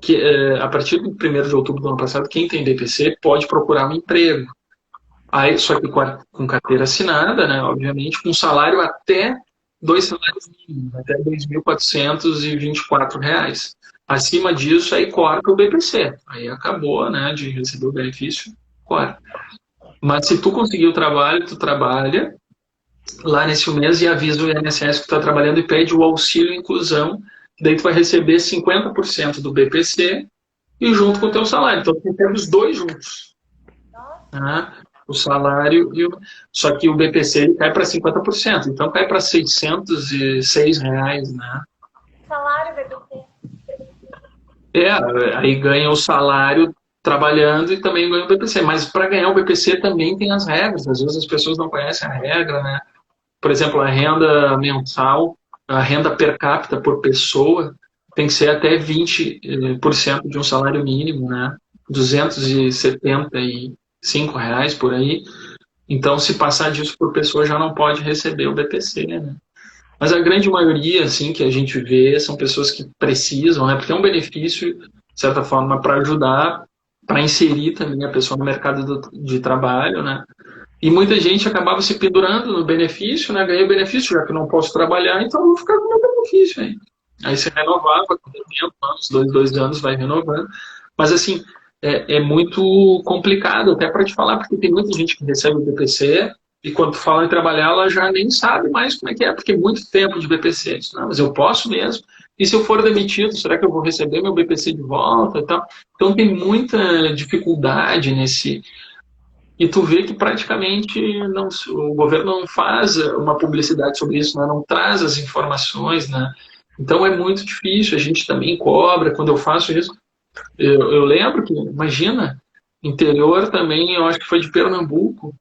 que a partir do 1º de outubro do ano passado, quem tem BPC pode procurar um emprego. Aí, só que com carteira assinada, né, obviamente, com salário até 2 salários mínimos, até R$ 2.424. Acima disso, aí corta o BPC. Aí acabou, né, de receber o benefício, corta. Mas se tu conseguir o trabalho, tu trabalha lá nesse mês e avisa o INSS que tu está trabalhando e pede o auxílio inclusão, daí tu vai receber 50% do BPC e junto com o teu salário. Então, tu recebe os dois juntos. Né? O salário, só que o BPC ele cai para 50%, então cai para R$ 606, né? Salário BPC. Aí ganha o salário trabalhando e também ganha o BPC, mas para ganhar o BPC também tem as regras, às vezes as pessoas não conhecem a regra, né? Por exemplo, a renda mensal, a renda per capita por pessoa tem que ser até 20% de um salário mínimo, né? R$ 275 por aí. Então, se passar disso por pessoa, já não pode receber o BPC, né? Mas a grande maioria, assim, que a gente vê são pessoas que precisam, né? Porque é um benefício, de certa forma, para ajudar, para inserir também a pessoa no mercado de trabalho, né? E muita gente acabava se pendurando no benefício, né? Ganhei o benefício, já que não posso trabalhar, então eu vou ficar com o meu benefício aí. Aí você renovava, com o tempo, anos, 2 anos, vai renovando. Mas, assim, é muito complicado até para te falar, porque tem muita gente que recebe o BPC e quando fala em trabalhar, ela já nem sabe mais como é que é, porque é muito tempo de BPC. Não, mas eu posso mesmo. E se eu for demitido, será que eu vou receber meu BPC de volta e tal? Então tem muita dificuldade nesse. E tu vê que praticamente não, o governo não faz uma publicidade sobre isso, né? Não traz as informações, né? Então é muito difícil, a gente também cobra quando eu faço isso. Eu lembro que, imagina, interior também, eu acho que foi de Pernambuco,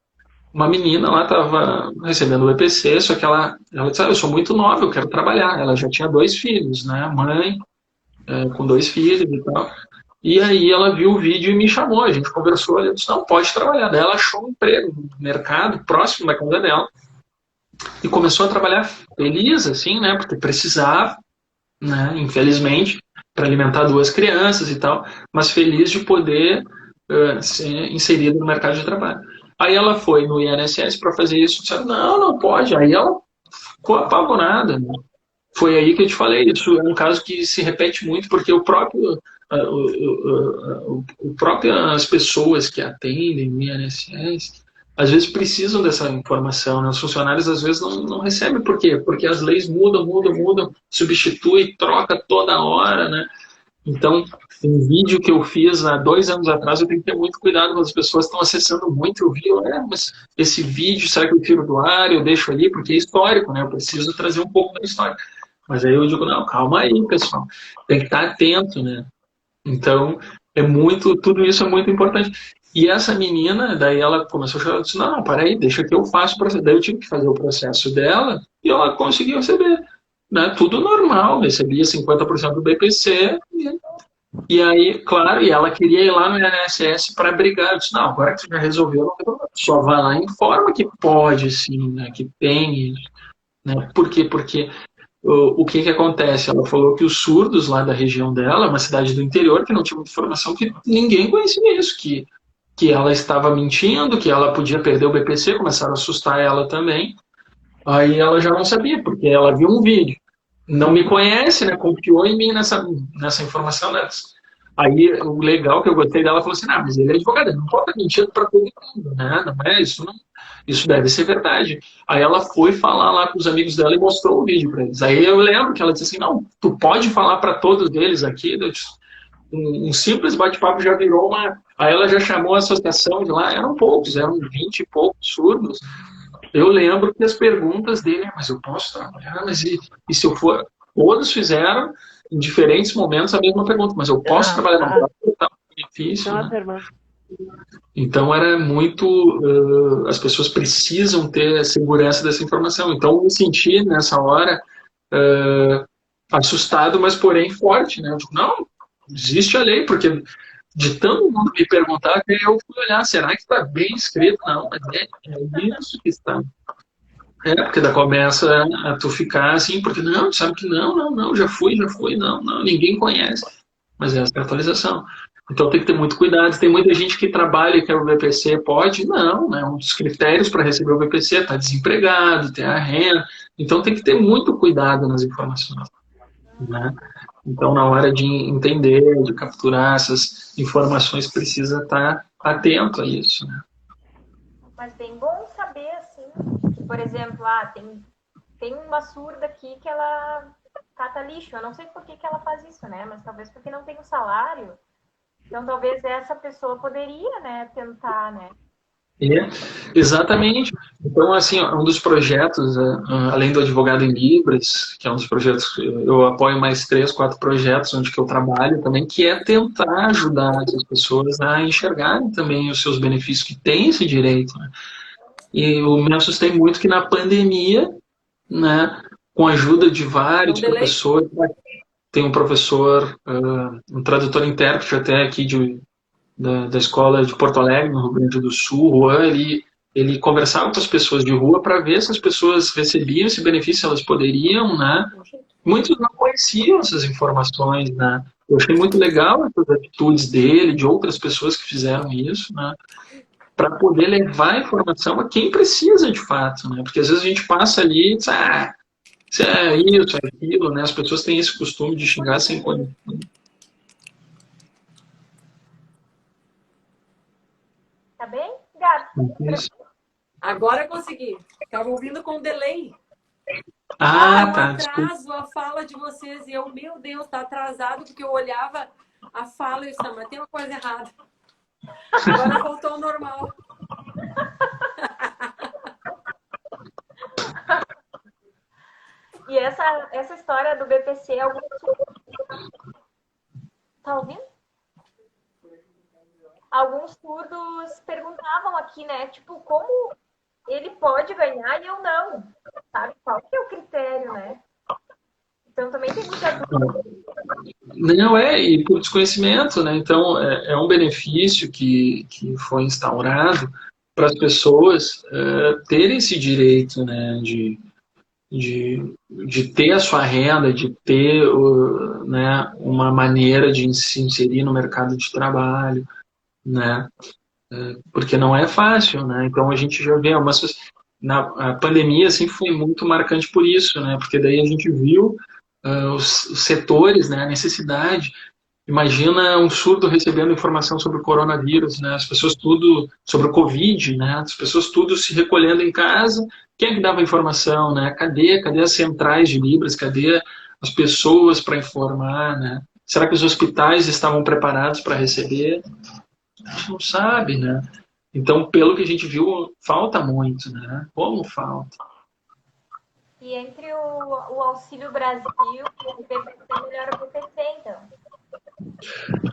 uma menina lá estava recebendo o EPC, só que ela disse, eu sou muito nova, eu quero trabalhar. Ela já tinha 2 filhos, né? Mãe, com 2 filhos e tal. E aí ela viu o vídeo e me chamou, a gente conversou, ela disse, não, pode trabalhar. Daí ela achou um emprego no mercado, próximo da casa dela, e começou a trabalhar feliz, assim, né? Porque precisava, né? Infelizmente, para alimentar 2 crianças e tal, mas feliz de poder ser inserida no mercado de trabalho. Aí ela foi no INSS para fazer isso, disseram, não, não pode. Aí ela ficou apavorada, né? Foi aí que eu te falei, isso é um caso que se repete muito, porque as pessoas que atendem o INSS, às vezes precisam dessa informação, né? Os funcionários às vezes não recebem, por quê? Porque as leis mudam, substitui, troca toda hora, né? Então, um vídeo que eu fiz há 2 anos atrás, eu tenho que ter muito cuidado quando as pessoas estão acessando muito. Eu vi, mas esse vídeo, será que eu tiro do ar, eu deixo ali? Porque é histórico, né? Eu preciso trazer um pouco da história. Mas aí eu digo, não, calma aí, pessoal. Tem que estar atento, né? Então, tudo isso é muito importante. E essa menina, daí ela começou a chorar, disse, não, peraí, deixa que eu faço o processo. Daí eu tive que fazer o processo dela e ela conseguiu receber. Né? Tudo normal, recebia 50% do BPC e aí, claro, e ela queria ir lá no INSS para brigar. Eu disse, não, agora que você já resolveu, não tem problema. Só vai lá e informa que pode, sim, né? Que tem. Né? Por quê? Porque o que acontece? Ela falou que os surdos lá da região dela, uma cidade do interior, que não tinha muita informação, que ninguém conhecia isso, que ela estava mentindo, que ela podia perder o BPC, começaram a assustar ela também. Aí ela já não sabia, porque ela viu um vídeo. Não me conhece, né? Confiou em mim nessa informação. Né? Aí o legal que eu gostei dela falou assim, mas ele é advogado, ele não pode estar mentindo para todo mundo, né? Não é isso, não. Isso deve ser verdade. Aí ela foi falar lá com os amigos dela e mostrou o vídeo para eles. Aí eu lembro que ela disse assim, não, tu pode falar para todos eles aqui, um simples bate-papo já virou uma... Aí ela já chamou a associação de lá, eram poucos, eram 20 e poucos surdos. Eu lembro que as perguntas dele, mas eu posso trabalhar, mas e se eu for... Todos fizeram, em diferentes momentos, a mesma pergunta, mas eu posso trabalhar no benefício, Nossa, né? irmã. Então era muito, as pessoas precisam ter a segurança dessa informação. Então eu me senti nessa hora assustado, mas porém forte, né? Eu digo, não, existe a lei, porque de tanto mundo me perguntar que eu fui olhar, será que está bem escrito? Não, mas é isso que está. Porque daí começa a tu ficar assim, porque não, tu sabe que não, já fui, não, ninguém conhece. Mas essa é a atualização. Então tem que ter muito cuidado. Tem muita gente que trabalha e quer o BPC, pode? Não, né? Um dos critérios para receber o BPC é estar desempregado, ter a renda. Então tem que ter muito cuidado nas informações, né? Então, na hora de entender, de capturar essas informações, precisa estar atento a isso, né? Mas bem bom saber, assim, que, por exemplo, tem uma surda aqui que ela cata lixo. Eu não sei por que ela faz isso, né? Mas talvez porque não tem o salário. Então, talvez essa pessoa poderia, né, tentar, né? Exatamente. Então, assim, um dos projetos, além do Advogado em Libras, que é um dos projetos, eu apoio mais 3, 4 projetos onde que eu trabalho também, que é tentar ajudar as pessoas a enxergarem também os seus benefícios, que têm esse direito, né? E eu me assustei muito que na pandemia, né, com a ajuda de vários professores, tem um professor, um tradutor intérprete até aqui da escola de Porto Alegre, no Rio Grande do Sul, Juan, ele conversava com as pessoas de rua para ver se as pessoas recebiam esse benefício, se elas poderiam, né? Muitos não conheciam essas informações, né? Eu achei muito legal essas atitudes dele, de outras pessoas que fizeram isso, né? Para poder levar a informação a quem precisa de fato, né? Porque às vezes a gente passa ali e diz, isso é isso, é aquilo, né? As pessoas têm esse costume de xingar sem conhecer. Tá bem, gato? Agora eu consegui. Estava ouvindo com delay. Tá. Atraso a fala de vocês. E eu, meu Deus, tá atrasado, porque eu olhava a fala e eu disse, mas tem uma coisa errada. Agora voltou ao normal. E essa história do BPC, tá ouvindo? Alguns surdos perguntavam aqui, né? Tipo, como ele pode ganhar e eu não? Sabe? Qual que é o critério, né? Então também tem muita dúvida. Não e por desconhecimento, né? Então, é um benefício que foi instaurado para as pessoas terem esse direito, né? De ter a sua renda, de ter né, uma maneira de se inserir no mercado de trabalho, né? Porque não é fácil, né? Então a gente já vê a pandemia assim foi muito marcante por isso, né? Porque daí a gente viu os setores, né? A necessidade. Imagina um surdo recebendo informação sobre o coronavírus, né? As pessoas tudo sobre o Covid, né? As pessoas tudo se recolhendo em casa. Quem é que dava informação, né? Cadê as centrais de Libras? Cadê as pessoas para informar, né? Será que os hospitais estavam preparados para receber? A gente não sabe, né? Então, pelo que a gente viu, falta muito, né? Como falta? E entre o Auxílio Brasil e o PPC, melhor o PPC, então.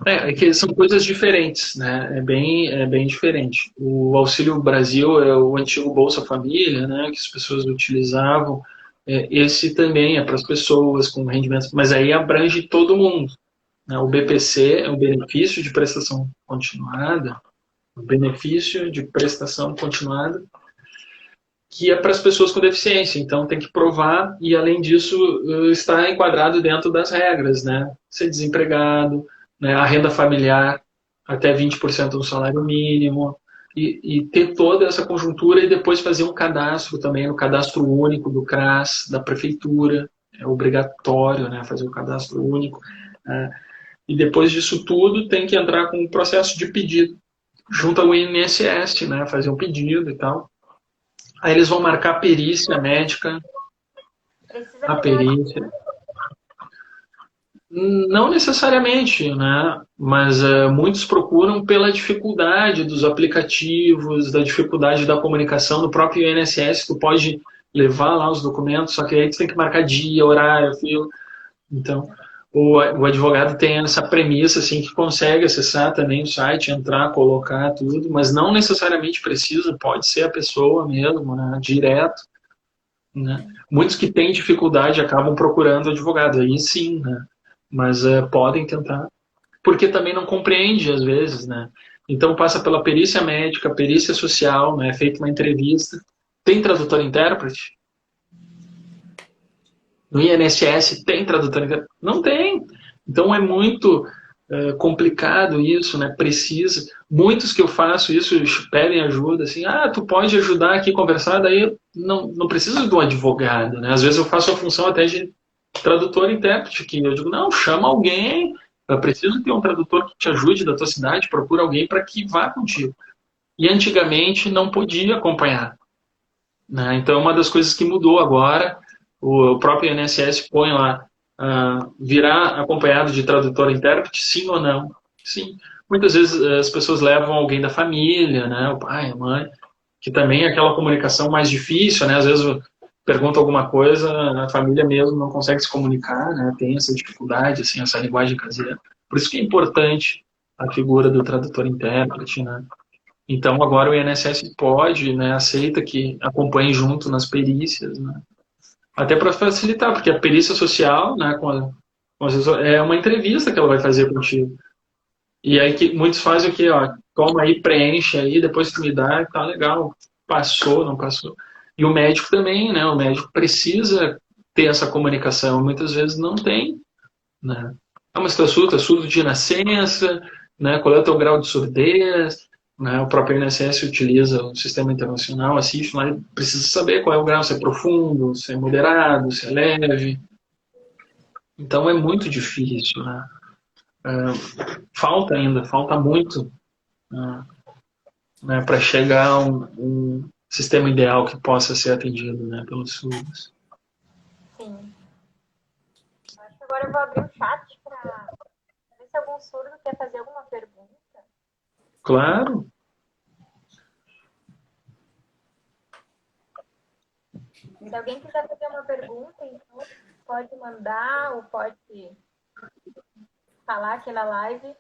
É que são coisas diferentes, né? É bem diferente. O Auxílio Brasil é o antigo Bolsa Família, né? Que as pessoas utilizavam. Esse também é para as pessoas com rendimentos, mas aí abrange todo mundo, né? O BPC é o benefício de prestação continuada, o benefício de prestação continuada, que é para as pessoas com deficiência. Então tem que provar e, além disso, está enquadrado dentro das regras, né? Ser desempregado, né? A renda familiar até 20% do salário mínimo e ter toda essa conjuntura e depois fazer um cadastro também, no cadastro único do CRAS, da prefeitura. É obrigatório, né? Fazer o cadastro único. E depois disso tudo tem que entrar com o processo de pedido junto ao INSS, né? Fazer um pedido e tal. Aí eles vão marcar a perícia médica. A perícia. Não necessariamente, né? Mas muitos procuram pela dificuldade dos aplicativos, da dificuldade da comunicação. No próprio INSS, tu pode levar lá os documentos, só que aí tu tem que marcar dia, horário, fila. Então, o advogado tem essa premissa assim que consegue acessar também o site, entrar, colocar tudo, mas não necessariamente precisa, pode ser a pessoa mesmo, né, direto, né? Muitos que têm dificuldade acabam procurando advogado, aí sim, né? Mas podem tentar, porque também não compreende às vezes, né? Então passa pela perícia médica, perícia social, né? Feita uma entrevista. Tem tradutor e intérprete? No INSS tem tradutor e intérprete? Não tem. Então é muito complicado isso, né? Precisa. Muitos que eu faço isso pedem ajuda, assim, tu pode ajudar aqui a conversar, daí não precisa de um advogado, né? Às vezes eu faço a função até de tradutor e intérprete, que eu digo, não, chama alguém, eu preciso ter um tradutor que te ajude da tua cidade, procura alguém para que vá contigo. E antigamente não podia acompanhar, né? Então é uma das coisas que mudou agora, o próprio INSS põe lá, virá acompanhado de tradutor e intérprete, sim ou não? Sim. Muitas vezes as pessoas levam alguém da família, né? O pai, a mãe, que também é aquela comunicação mais difícil, né? Às vezes pergunta alguma coisa, a família mesmo não consegue se comunicar, né? Tem essa dificuldade, assim, essa linguagem caseira. Por isso que é importante a figura do tradutor e intérprete, né? Então agora o INSS pode, né, aceita que acompanhe junto nas perícias, né? Até para facilitar, porque a perícia social, né, é uma entrevista que ela vai fazer contigo. E aí que muitos fazem o quê? Ó, toma aí, preenche aí, depois tu me dá, tá legal. Passou, não passou. E o médico também, né? O médico precisa ter essa comunicação. Muitas vezes não tem, né? Mas tu é surdo de nascença, né? Qual é o teu grau de surdez? Né? O próprio INSS utiliza o sistema internacional, assiste lá e precisa saber qual é o grau, se é profundo, se é moderado, se é leve. Então é muito difícil, né? Falta muito, né, para chegar a um sistema ideal que possa ser atendido, né, pelos surdos. Sim. Acho que agora eu vou abrir o chat para ver se algum surdo quer fazer alguma pergunta. Claro. Se alguém quiser fazer uma pergunta, então pode mandar ou pode falar aqui na live.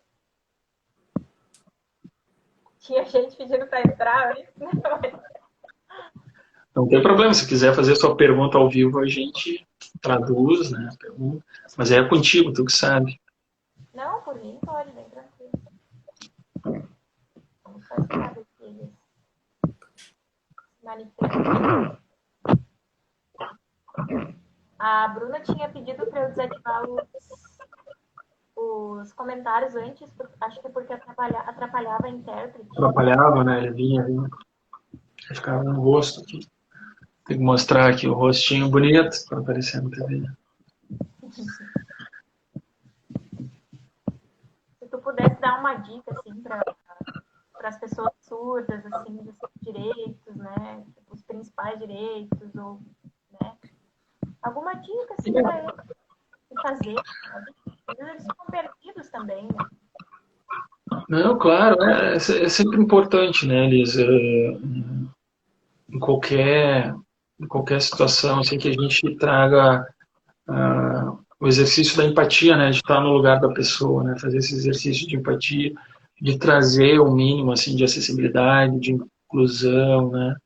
Tinha gente pedindo para entrar antes, né? Não tem problema, se quiser fazer sua pergunta ao vivo, a gente traduz, né, a pergunta. Mas é contigo, tu que sabe. Não, por mim pode, bem tranquilo. Vamos só esperar ver se eles se manifestam. A Bruna tinha pedido para eu desativar os comentários antes, acho que é porque atrapalhava a intérprete. Atrapalhava, né, ele vinha. Ficava no rosto aqui. Tem que mostrar aqui o rostinho bonito para aparecer na TV. Se tu pudesse dar uma dica, assim, para as pessoas surdas, assim, dos direitos, né? Tipo, os principais direitos, ou, né? Alguma dica, assim, para eles fazer, sabe? Às vezes eles ficam perdidos também, né? Não, claro, é sempre importante, né, Elisa? Em qualquer situação, assim, que a gente traga o exercício da empatia, né, de estar no lugar da pessoa, né, fazer esse exercício de empatia, de trazer o mínimo, assim, de acessibilidade, de inclusão, né,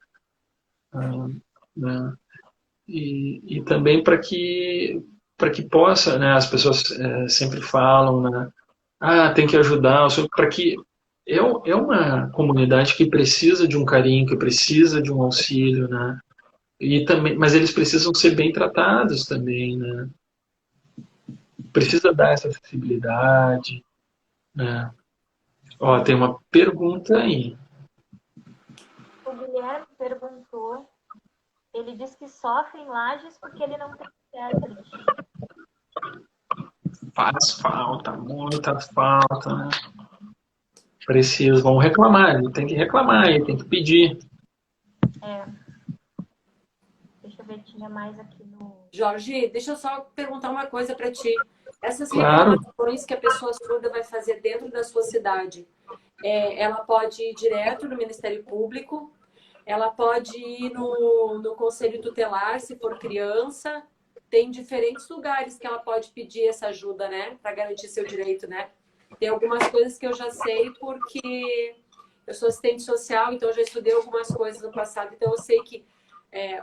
e também para que possa, né, as pessoas sempre falam, né, tem que ajudar, para que é uma comunidade que precisa de um carinho, que precisa de um auxílio, né? E também, mas eles precisam ser bem tratados também, né? Precisa dar essa acessibilidade, né? Ó, tem uma pergunta aí. O Guilherme perguntou, ele diz que sofre em Lages porque ele não tem intérprete. Faz falta, muita falta, né? Precisa, vão reclamar, tem que reclamar, tem que pedir. Deixa eu ver, tinha mais aqui no... Jorge, deixa eu só perguntar uma coisa para ti. Essas Claro. reclamações que a pessoa surda vai fazer dentro da sua cidade, ela pode ir direto no Ministério Público, ela pode ir no Conselho Tutelar, se for criança. tem diferentes lugares que ela pode pedir essa ajuda, né? Para garantir seu direito, né? Tem algumas coisas que eu já sei porque eu sou assistente social, então eu já estudei algumas coisas no passado, então eu sei que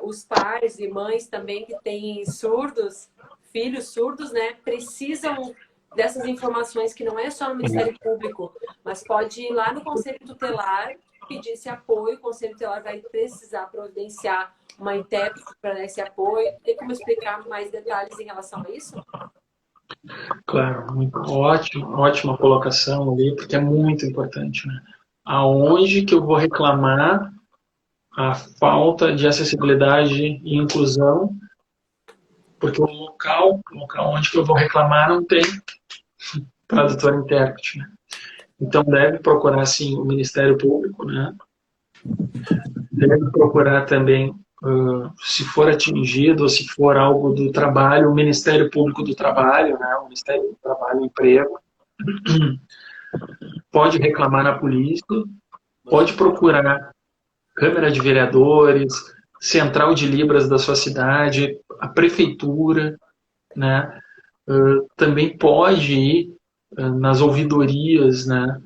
os pais e mães também que têm surdos, filhos surdos, né, precisam dessas informações que não é só no Ministério Público, mas pode ir lá no Conselho Tutelar, pedir esse apoio, o Conselho Tutelar vai precisar providenciar uma intérprete para dar esse apoio. Tem como explicar mais detalhes em relação a isso? Claro, ótima colocação ali, porque é muito importante, né? Aonde que eu vou reclamar a falta de acessibilidade e inclusão, porque o local onde que eu vou reclamar não tem tradutor e intérprete, né? Então deve procurar sim o Ministério Público, né? Deve procurar também, se for atingido ou se for algo do trabalho, o Ministério Público do Trabalho, né? O Ministério do Trabalho e Emprego. Pode reclamar na polícia, pode procurar Câmara de Vereadores, Central de Libras da sua cidade, a Prefeitura, né? Também pode ir nas ouvidorias, né?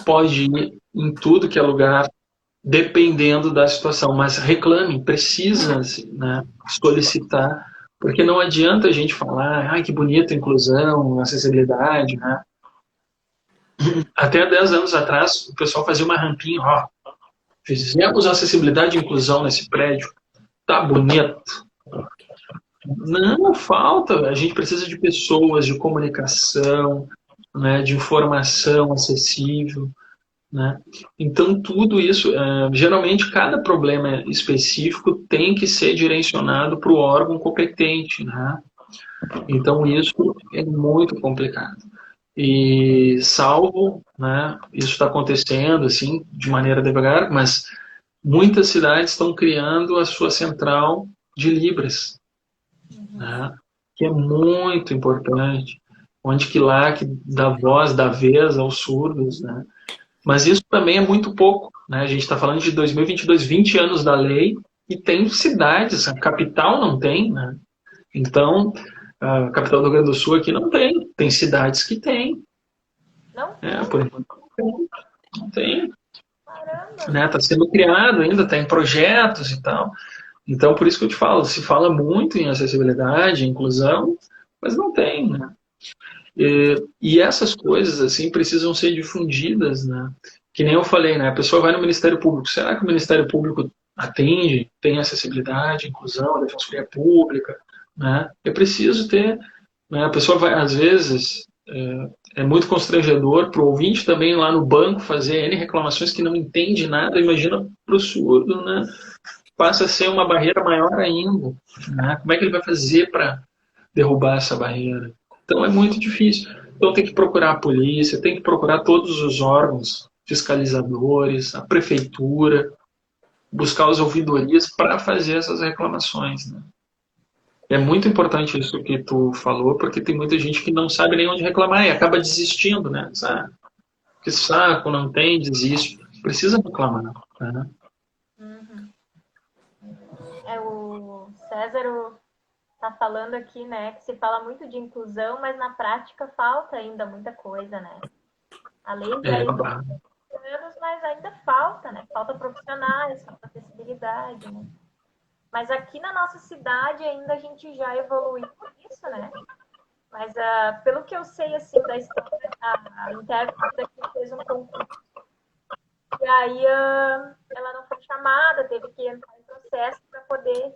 Pode ir em tudo que é lugar, dependendo da situação. Mas reclame, precisa, né, solicitar, porque não adianta a gente falar, ai, que bonita inclusão, acessibilidade, né? Até 10 anos atrás, o pessoal fazia uma rampinha, ó, fizemos acessibilidade e inclusão nesse prédio, tá bonito. Não, falta. A gente precisa de pessoas, de comunicação, né, de informação acessível, né? Então, tudo isso, geralmente, cada problema específico tem que ser direcionado para o órgão competente, né? Então, isso é muito complicado. E salvo, né, isso está acontecendo, assim, de maneira devagar, mas muitas cidades estão criando a sua central de Libras, né, que é muito importante, onde que lá que dá voz, dá vez aos surdos, né? Mas isso também é muito pouco, né? A gente está falando de 2022, 20 anos da lei, e tem cidades, a capital não tem, né? Então, a capital do Rio Grande do Sul aqui não tem, tem cidades que tem. Não? Por enquanto não tem. Caramba! Né? Está sendo criado ainda, está em projetos e tal. Então, por isso que eu te falo, se fala muito em acessibilidade, inclusão, mas não tem, né? E essas coisas, assim, precisam ser difundidas, né? Que nem eu falei, né? A pessoa vai no Ministério Público. Será que o Ministério Público atende, tem acessibilidade, inclusão, defensoria pública, né? É preciso ter, né? A pessoa vai, às vezes, é muito constrangedor para o ouvinte também lá no banco fazer N reclamações que não entende nada, imagina para o surdo, né? Passa a ser uma barreira maior ainda, né? Como é que ele vai fazer para derrubar essa barreira? Então é muito difícil. Então tem que procurar a polícia, tem que procurar todos os órgãos fiscalizadores, a prefeitura, buscar as ouvidorias para fazer essas reclamações, né? É muito importante isso que tu falou, porque tem muita gente que não sabe nem onde reclamar e acaba desistindo, né? Ah, que saco, não tem, desiste. Precisa reclamar, né? Uhum. O César está falando aqui, né, que se fala muito de inclusão, mas na prática falta ainda muita coisa, né? Além de anos, mas ainda falta, né? Falta profissionais, falta acessibilidade, né? Mas aqui na nossa cidade ainda a gente já evoluiu isso, né? Mas pelo que eu sei, assim, da história, a intérprete daqui fez um concurso. E aí ela não foi chamada, teve que entrar em processo para poder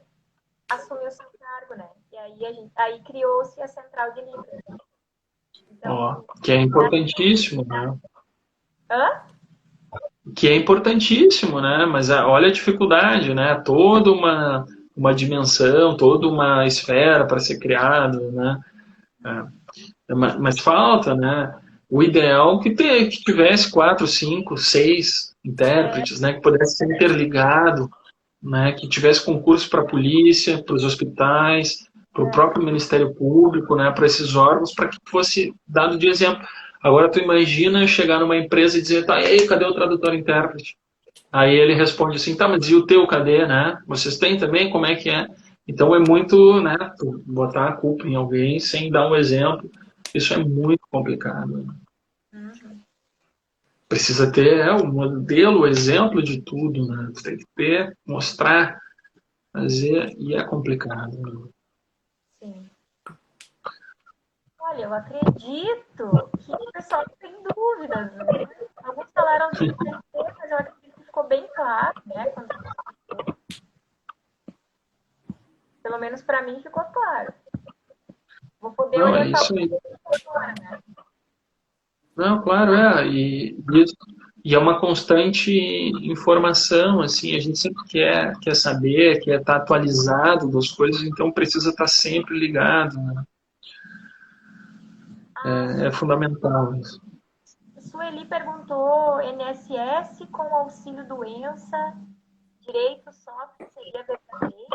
assumir o seu cargo, né? E aí criou-se a Central de Libras. Então, que é importantíssimo, né? Hã? Que é importantíssimo, né? Mas olha a dificuldade, né? Toda uma dimensão, toda uma esfera para ser criado, né? Mas falta, né? O ideal que tivesse 4, 5, 6 intérpretes, né? Que pudesse ser interligado, né? Que tivesse concurso para a polícia, para os hospitais, para o próprio Ministério Público, né? Para esses órgãos, para que fosse dado de exemplo. Agora tu imagina chegar numa empresa e dizer, tá, e aí, cadê o tradutor intérprete? Aí ele responde assim, tá, mas e o teu, cadê, né? Vocês têm também? Como é que é? Então é muito, né, tu botar a culpa em alguém sem dar um exemplo. Isso é muito complicado. Precisa ter o modelo, o exemplo de tudo, né? Tu tem que ter, mostrar, fazer, e é complicado. Né? Sim. Olha, eu acredito que o pessoal tem dúvidas, né? Alguns falaram do IPC, mas eu acredito que ficou bem claro, né? Pelo menos para mim ficou claro. Vou poder Não, é orientar isso aí. agora, né? Não, claro, e é uma constante informação, assim, a gente sempre quer saber, quer estar atualizado das coisas, então precisa estar sempre ligado, né? É fundamental isso. Sueli perguntou: INSS com auxílio doença, direito sofre, seria verdadeiro?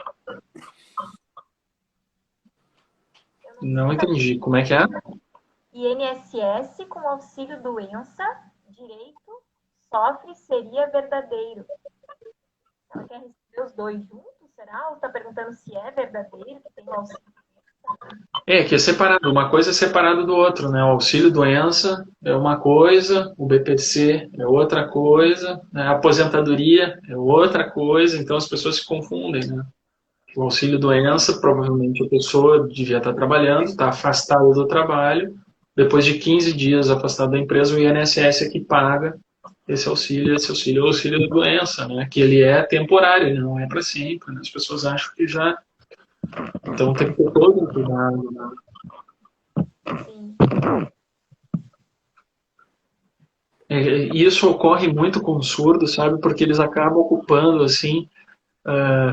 Não entendi, como é que é? INSS com auxílio doença, direito sofre, seria verdadeiro? Ela quer receber os dois juntos, será? Ou está perguntando se é verdadeiro, que tem auxílio? Que é separado, uma coisa é separada do outro, né? O auxílio-doença é uma coisa, o BPC é outra coisa, né? A aposentadoria é outra coisa, então as pessoas se confundem, né? O auxílio-doença, provavelmente a pessoa devia estar trabalhando, está afastada do trabalho, depois de 15 dias afastada da empresa, o INSS é que paga esse auxílio é o auxílio-doença, né? Que ele é temporário, não é para sempre, né? As pessoas acham que já... Então tem que ter todo um cuidado, né? Sim. Isso ocorre muito com os surdos, sabe? Porque eles acabam ocupando, assim,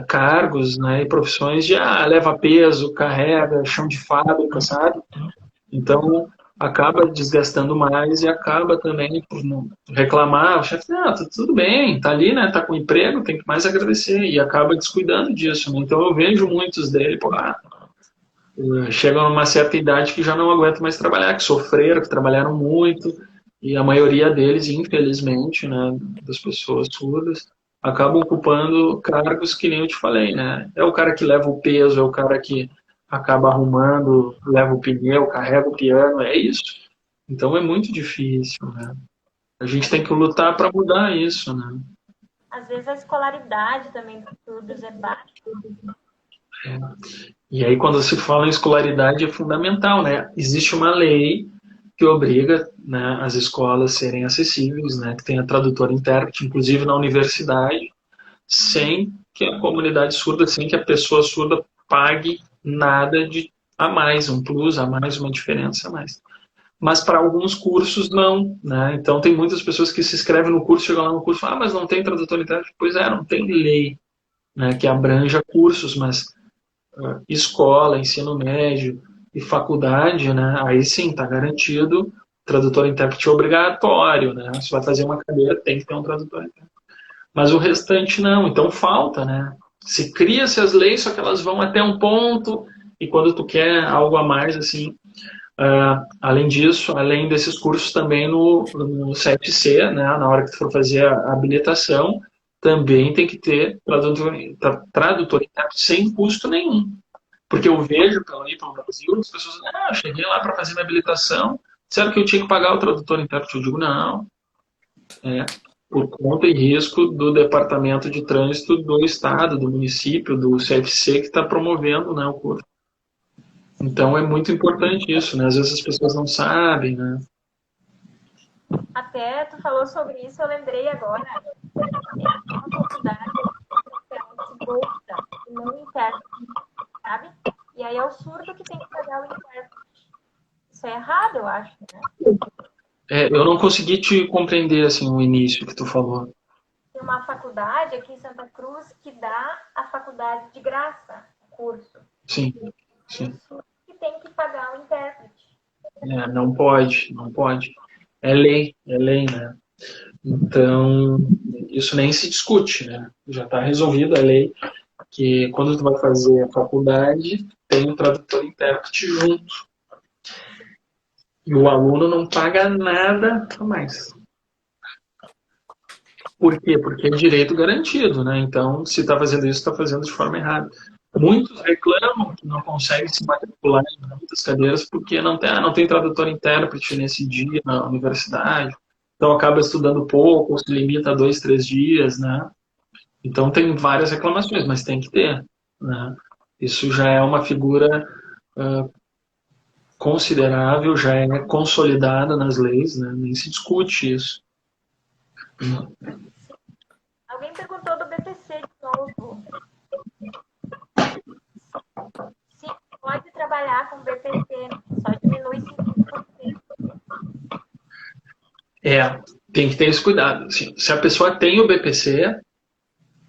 cargos, né, e profissões de leva peso, carrega, chão de fábrica, sabe? Então, acaba desgastando mais e acaba também por não reclamar. O chefe, tá tudo bem, tá ali, né? Tá com emprego, tem que mais agradecer. E acaba descuidando disso, né? Então, eu vejo muitos dele, chegam a uma certa idade que já não aguentam mais trabalhar, que sofreram, que trabalharam muito, e a maioria deles, infelizmente, né, das pessoas surdas, acabam ocupando cargos que nem eu te falei, né? É o cara que leva o peso, é o cara que acaba arrumando, leva o pneu, carrega o piano, é isso. Então é muito difícil, né? A gente tem que lutar para mudar isso, né? Às vezes a escolaridade também dos surdos é baixa. E aí, quando se fala em escolaridade, é fundamental, né? Existe uma lei que obriga, né, as escolas serem acessíveis, né, que tenha tradutor e intérprete, inclusive na universidade, sem que a comunidade surda, sem que a pessoa surda pague nada a mais, um plus a mais, uma diferença a mais. Mas para alguns cursos não, né? Então tem muitas pessoas que se inscrevem no curso, chegam lá no curso, mas não tem tradutor e intérprete. Pois é, não tem lei, né, que abranja cursos, mas escola, ensino médio e faculdade, né, aí sim está garantido tradutor e intérprete obrigatório, né? Se vai fazer uma cadeira, tem que ter um tradutor e intérprete. Mas o restante não, então falta, né? Se cria-se as leis, só que elas vão até um ponto, e quando tu quer algo a mais, assim, além disso, além desses cursos também no CFC, né, na hora que tu for fazer a habilitação, também tem que ter tradutor e intérprete sem custo nenhum. Porque eu vejo pelo Brasil, as pessoas dizem, eu cheguei lá para fazer minha habilitação, disseram que eu tinha que pagar o tradutor e intérprete. Eu digo, não. Por conta e risco do Departamento de Trânsito do Estado, do município, do CFC, que está promovendo, né, o curso. Então é muito importante isso, né? Às vezes as pessoas não sabem, né? Até tu falou sobre isso, eu lembrei agora. Uma faculdade que bolsa e não intérprete, sabe? E aí é o surdo que tem que pagar o intérprete. Isso é errado, eu acho, né? Eu não consegui te compreender, assim, o início que tu falou. Tem uma faculdade aqui em Santa Cruz que dá a faculdade de graça, o curso. Sim, sim. Isso que tem que pagar o intérprete. Não pode, não pode. É lei, né? Então, isso nem se discute, né? Já está resolvida a lei que quando tu vai fazer a faculdade, tem um tradutor e intérprete junto. E o aluno não paga nada a mais. Por quê? Porque é direito garantido, né? Então, se está fazendo isso, está fazendo de forma errada. muitos reclamam que não conseguem se matricular em muitas cadeiras porque não tem tradutor intérprete nesse dia na universidade. Então acaba estudando pouco, ou se limita a 2, 3 dias, né? Então tem várias reclamações, mas tem que ter, né? Isso já é uma figura considerável, já é consolidada nas leis, né? Nem se discute isso. Alguém perguntou do BPC de novo. Se pode trabalhar com BPC, só diminui 50%. Tem que ter esse cuidado. Assim, se a pessoa tem o BPC,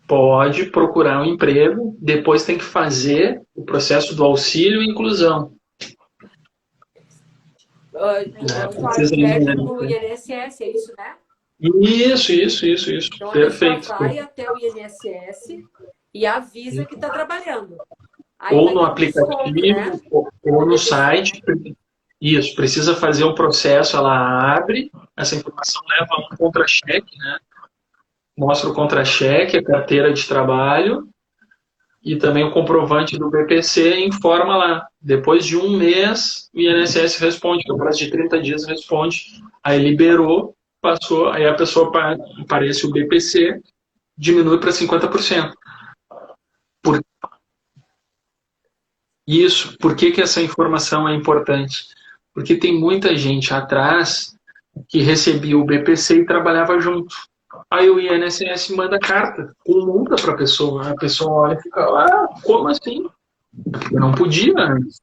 pode procurar um emprego, depois tem que fazer o processo do auxílio e inclusão. No INSS, é isso, né? Isso. Então, Perfeito. A pessoa vai até o INSS e avisa que está trabalhando. Aí Ou vai no ter um aplicativo, desconto, né? ou no site. Isso, precisa fazer um processo, ela abre, essa informação leva a um contra-cheque, né? Mostra o contra-cheque, a carteira de trabalho e também o comprovante do BPC e informa lá. Depois de um mês, o INSS responde, no prazo de 30 dias responde, aí liberou, passou, aí a pessoa aparece o BPC, diminui para 50%. Isso, por que essa informação é importante? Porque tem muita gente atrás que recebia o BPC e trabalhava junto. Aí o INSS manda carta com multa para a pessoa olha e fica, como assim? Eu não podia antes.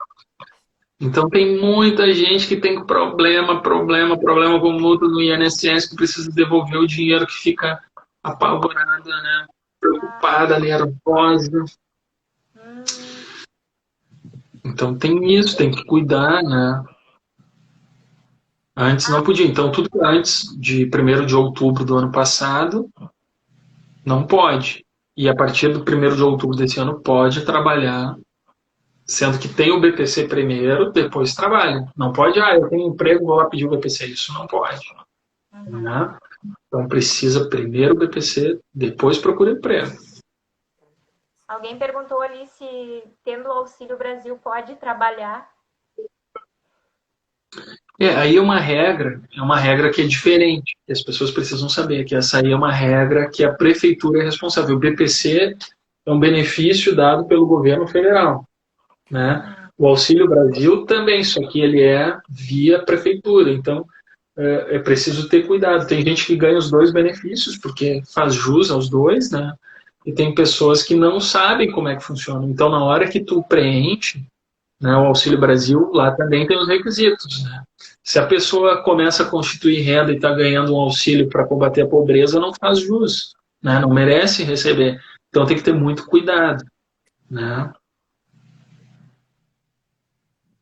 Então tem muita gente que tem problema com multa no INSS, que precisa devolver o dinheiro, que fica apavorada, né? Preocupada, nervosa. Então tem isso, tem que cuidar, né? Antes não podia. Então tudo que antes de 1º de outubro do ano passado, não pode. E a partir do 1º de outubro desse ano pode trabalhar, sendo que tem o BPC primeiro, depois trabalha. Não pode, eu tenho emprego, vou lá pedir o BPC. Isso não pode. Né? Então precisa primeiro o BPC, depois procura emprego. Alguém perguntou ali se, tendo o Auxílio Brasil, pode trabalhar. Aí é uma regra que é diferente, que as pessoas precisam saber, que essa aí é uma regra que a prefeitura é responsável. O BPC é um benefício dado pelo governo federal, né? O Auxílio Brasil também, só que ele é via prefeitura, então é preciso ter cuidado. Tem gente que ganha os dois benefícios, porque faz jus aos dois, né? E tem pessoas que não sabem como é que funciona. Então, na hora que tu preenche, né, o Auxílio Brasil, lá também tem os requisitos, né? Se a pessoa começa a constituir renda e está ganhando um auxílio para combater a pobreza, não faz jus, né? Não merece receber. Então tem que ter muito cuidado, né?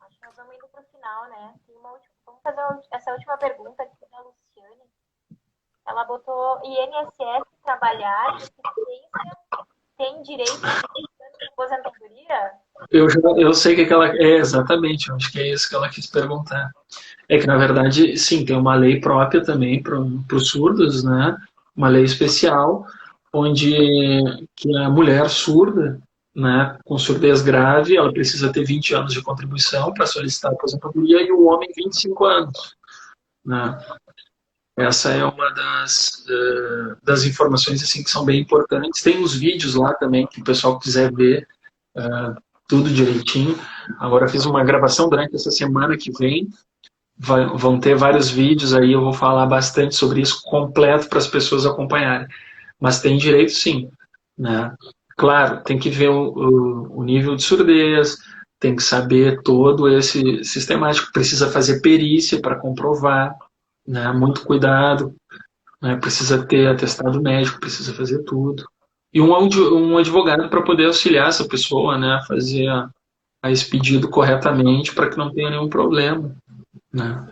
Acho que nós vamos indo para o final, né? Vamos fazer essa última pergunta aqui da Luciane. Ela botou INSS trabalhar, deficiência, tem direito de aposentadoria? Eu sei que ela... exatamente, eu acho que é isso que ela quis perguntar. É que, na verdade, sim, tem uma lei própria também para os surdos, né? Uma lei especial, onde que a mulher surda, né, com surdez grave, ela precisa ter 20 anos de contribuição para solicitar a aposentadoria e o homem 25 anos. Né? Essa é uma das informações assim, que são bem importantes. Tem uns vídeos lá também, que o pessoal quiser ver tudo direitinho. Agora fiz uma gravação durante essa semana que vem, vão ter vários vídeos aí, eu vou falar bastante sobre isso, completo para as pessoas acompanharem. Mas tem direito sim, né? Claro, tem que ver o nível de surdez, tem que saber todo esse sistemático, precisa fazer perícia para comprovar, né? Muito cuidado, né? Precisa ter atestado médico, precisa fazer tudo. E um advogado para poder auxiliar essa pessoa, né? A fazer esse pedido corretamente para que não tenha nenhum problema. Né?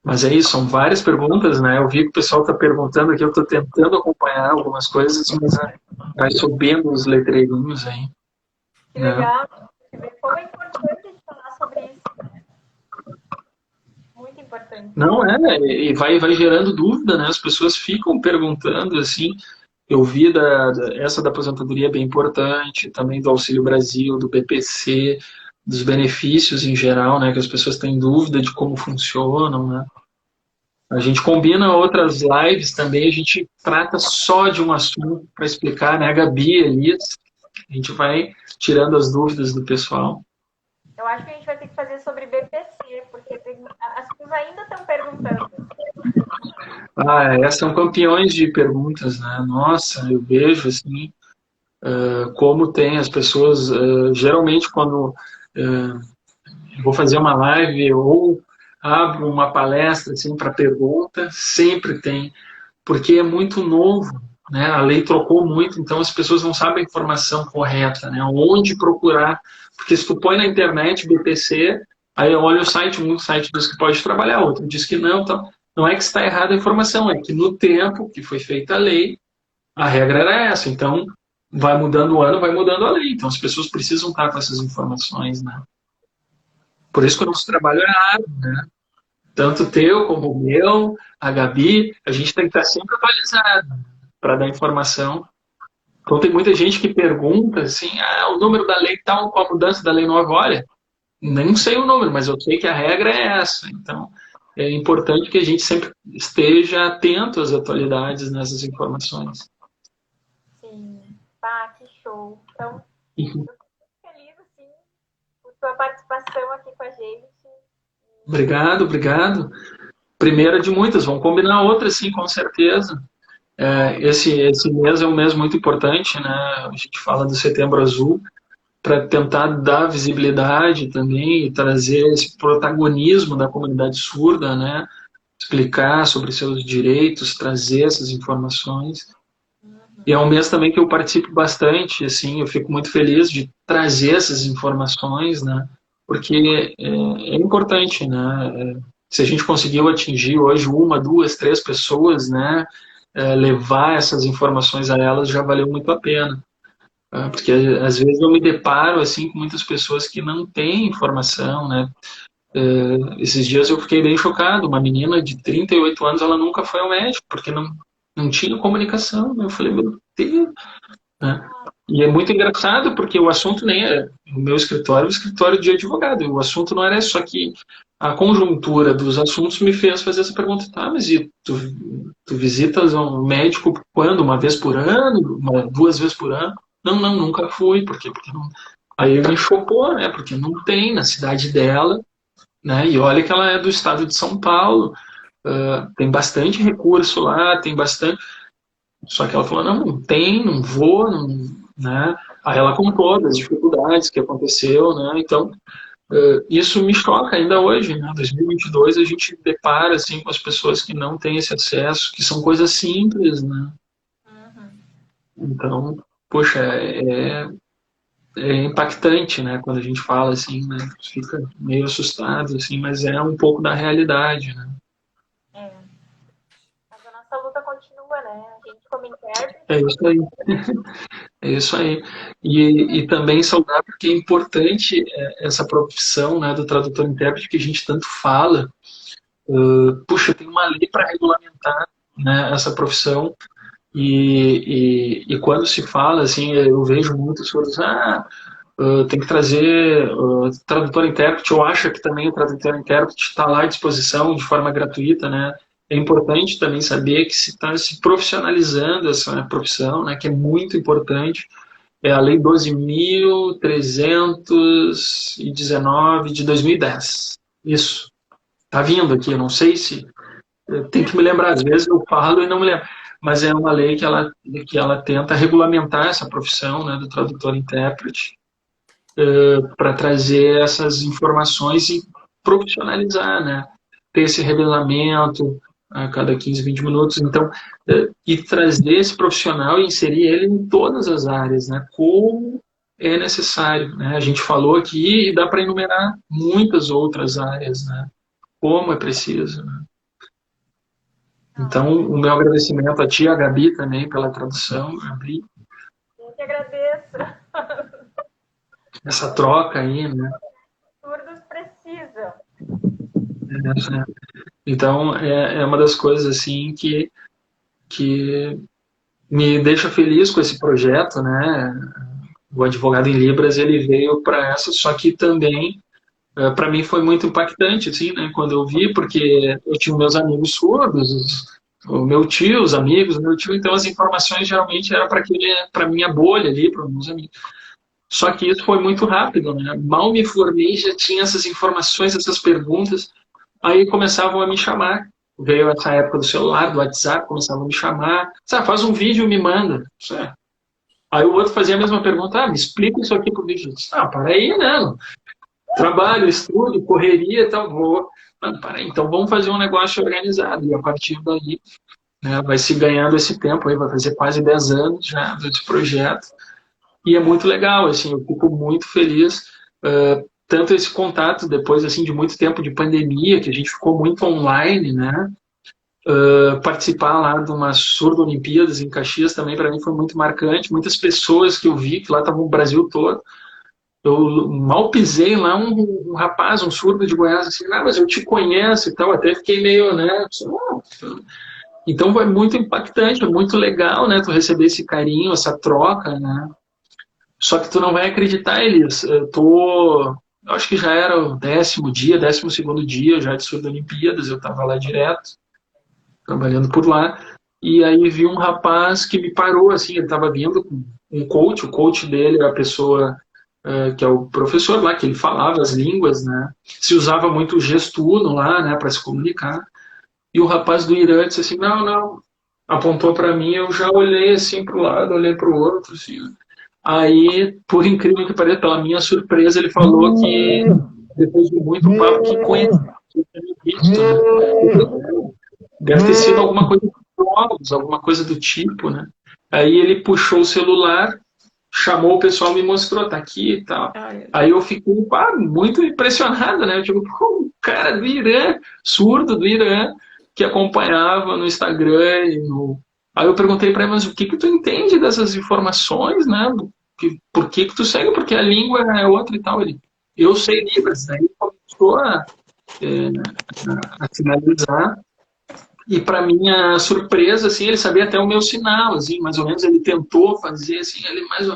Mas é isso, são várias perguntas, né? Eu vi que o pessoal está perguntando aqui, eu estou tentando acompanhar algumas coisas, mas vai subindo os letreirinhos aí. Que legal. Como é importante falar sobre isso, né? Muito importante. Não, e vai gerando dúvida, né? As pessoas ficam perguntando, assim, eu vi essa da aposentadoria é bem importante, também do Auxílio Brasil, do BPC, dos benefícios em geral, né, que as pessoas têm dúvida de como funcionam, né. A gente combina outras lives também, a gente trata só de um assunto para explicar, né, a Gabi, Elias, a gente vai tirando as dúvidas do pessoal. Eu acho que a gente vai ter que fazer sobre BPC, porque as pessoas ainda estão perguntando. Essas são campeões de perguntas, né? Nossa, eu vejo assim, como tem as pessoas, geralmente quando eu vou fazer uma live ou abro uma palestra assim, para pergunta, sempre tem, porque é muito novo, né? A lei trocou muito, então as pessoas não sabem a informação correta, né? Onde procurar, porque se tu põe na internet BPC, aí olha o site, um site diz que pode trabalhar, outro diz que não, então não é que está errada a informação, é que no tempo que foi feita a lei, a regra era essa, então vai mudando o ano, vai mudando a lei, então as pessoas precisam estar com essas informações, né? Por isso que o nosso trabalho é árduo, né? Tanto o teu como o meu, a Gabi, a gente tem que estar sempre atualizado para dar informação. Então tem muita gente que pergunta assim, o número da lei tal, com a mudança da lei nova, olha, nem sei o número, mas eu sei que a regra é essa. Então é importante que a gente sempre esteja atento às atualidades nessas informações. Sim, pá, que show. Então, Uhum. eu fico muito feliz assim, por sua participação aqui com a gente. Obrigado, obrigado. Primeira de muitas, vamos combinar outra sim, com certeza. Esse mês é um mês muito importante, né? A gente fala do Setembro Azul, para tentar dar visibilidade também e trazer esse protagonismo da comunidade surda, né? Explicar sobre seus direitos, trazer essas informações. E é um mês também que eu participo bastante, assim, eu fico muito feliz de trazer essas informações, né? Porque é importante, né? Se a gente conseguiu atingir hoje uma, duas, três pessoas, né? Levar essas informações a elas já valeu muito a pena. Porque às vezes eu me deparo assim com muitas pessoas que não têm informação, né? Esses dias eu fiquei bem chocado. Uma menina de 38 anos, ela nunca foi ao médico porque não tinha comunicação. Eu falei, meu Deus, né? E é muito engraçado porque o assunto nem é o meu escritório, o escritório de advogado. O assunto não era só que a conjuntura dos assuntos me fez fazer essa pergunta. Tá, mas e tu visitas um médico quando? Uma vez por ano? Duas vezes por ano? Não, nunca fui. Por quê? Porque não... Aí me chocou, né? Porque não tem na cidade dela, né? E olha que ela é do estado de São Paulo. Tem bastante recurso lá, tem bastante. Só que ela falou, não tem, não vou, não, né? Aí ela contou das dificuldades que aconteceu, né? Então, isso me choca ainda hoje, né? 2022 a gente depara assim com as pessoas que não têm esse acesso, que são coisas simples, né? Então, poxa, é impactante, né? Quando a gente fala assim, né? Fica meio assustado, assim, mas é um pouco da realidade, né? Mas a nossa luta continua, né? A gente como intérprete. É isso aí. É isso aí. E também saudar porque é importante essa profissão, né, do tradutor-intérprete que a gente tanto fala. Puxa, tem uma lei para regulamentar, né, essa profissão e quando se fala, assim, eu vejo muitas coisas, tem que trazer tradutor-intérprete, ou acha que também o tradutor-intérprete está lá à disposição de forma gratuita, né? É importante também saber que se está se profissionalizando essa profissão, né, que é muito importante. É a Lei 12.319 de 2010. Isso. Está vindo aqui, eu não sei se... Tem que me lembrar, às vezes eu falo e não me lembro. Mas é uma lei que ela tenta regulamentar essa profissão, né, do tradutor-intérprete, para trazer essas informações e profissionalizar, né? Ter esse revezamento a cada 15, 20 minutos. Então, e trazer esse profissional e inserir ele em todas as áreas, né? Como é necessário, né? A gente falou aqui e dá para enumerar muitas outras áreas, né? Como é preciso, né? Então, o meu agradecimento a ti, a Gabi também, pela tradução, Gabi. Eu que agradeço. Essa troca aí, né? Surdos precisam. Então, é uma das coisas assim que me deixa feliz com esse projeto, né? O Advogado em Libras, ele veio para essa, só que também, para mim foi muito impactante, assim, né? Quando eu vi, porque eu tinha meus amigos surdos, o meu tio, os amigos do meu tio, então as informações geralmente eram para minha bolha ali, para meus amigos. Só que isso foi muito rápido, né? Mal me formei, já tinha essas informações, essas perguntas, aí começavam a me chamar. Veio essa época do celular, do WhatsApp, começavam a me chamar. Sabe, faz um vídeo e me manda. Certo. Aí o outro fazia a mesma pergunta, me explica isso aqui pro vídeo. Para aí, né? Trabalho, estudo, correria e tal, vou. Mano, para aí, então vamos fazer um negócio organizado. E a partir daí, né, vai se ganhando esse tempo aí, vai fazer quase 10 anos já desse projeto. E é muito legal, assim, eu fico muito feliz. Tanto esse contato depois, assim, de muito tempo de pandemia, que a gente ficou muito online, né? Participar lá de umas surdo-olimpíadas em Caxias também para mim foi muito marcante. Muitas pessoas que eu vi, que lá estavam o Brasil todo, eu mal pisei lá, um rapaz, um surdo de Goiás, assim, mas eu te conheço e tal, até fiquei meio, né? Então foi muito impactante, muito legal, né? Tu receber esse carinho, essa troca, né? Só que tu não vai acreditar, Elias. Eu acho que já era o 10º dia, 12º dia já de surdo-olimpíadas, eu estava lá direto, trabalhando por lá, e aí vi um rapaz que me parou, assim, ele estava vindo com um coach, o coach dele era a pessoa que é o professor lá, que ele falava as línguas, né, se usava muito o gestuno lá, né, para se comunicar, e o rapaz do Irã disse assim, não, apontou para mim, eu já olhei assim para o lado, olhei para o outro, assim, aí, por incrível que pareça, pela minha surpresa, ele falou que, depois de muito papo, que conhecia, que tinha visto, né, deve ter sido alguma coisa de jogos, alguma coisa do tipo, né? Aí ele puxou o celular, chamou o pessoal, me mostrou, tá aqui e tal. Aí eu fiquei muito impressionado, né? Eu digo, um cara do Irã, surdo do Irã, que acompanhava no Instagram e no... Aí eu perguntei para ele, mas o que tu entende dessas informações, né? Por que tu segue? Porque a língua é outra e tal. Eu sei Libras, daí ele começou a finalizar. E para minha surpresa, assim, ele sabia até o meu sinal, assim, mais ou menos ele tentou fazer, assim, ele mais...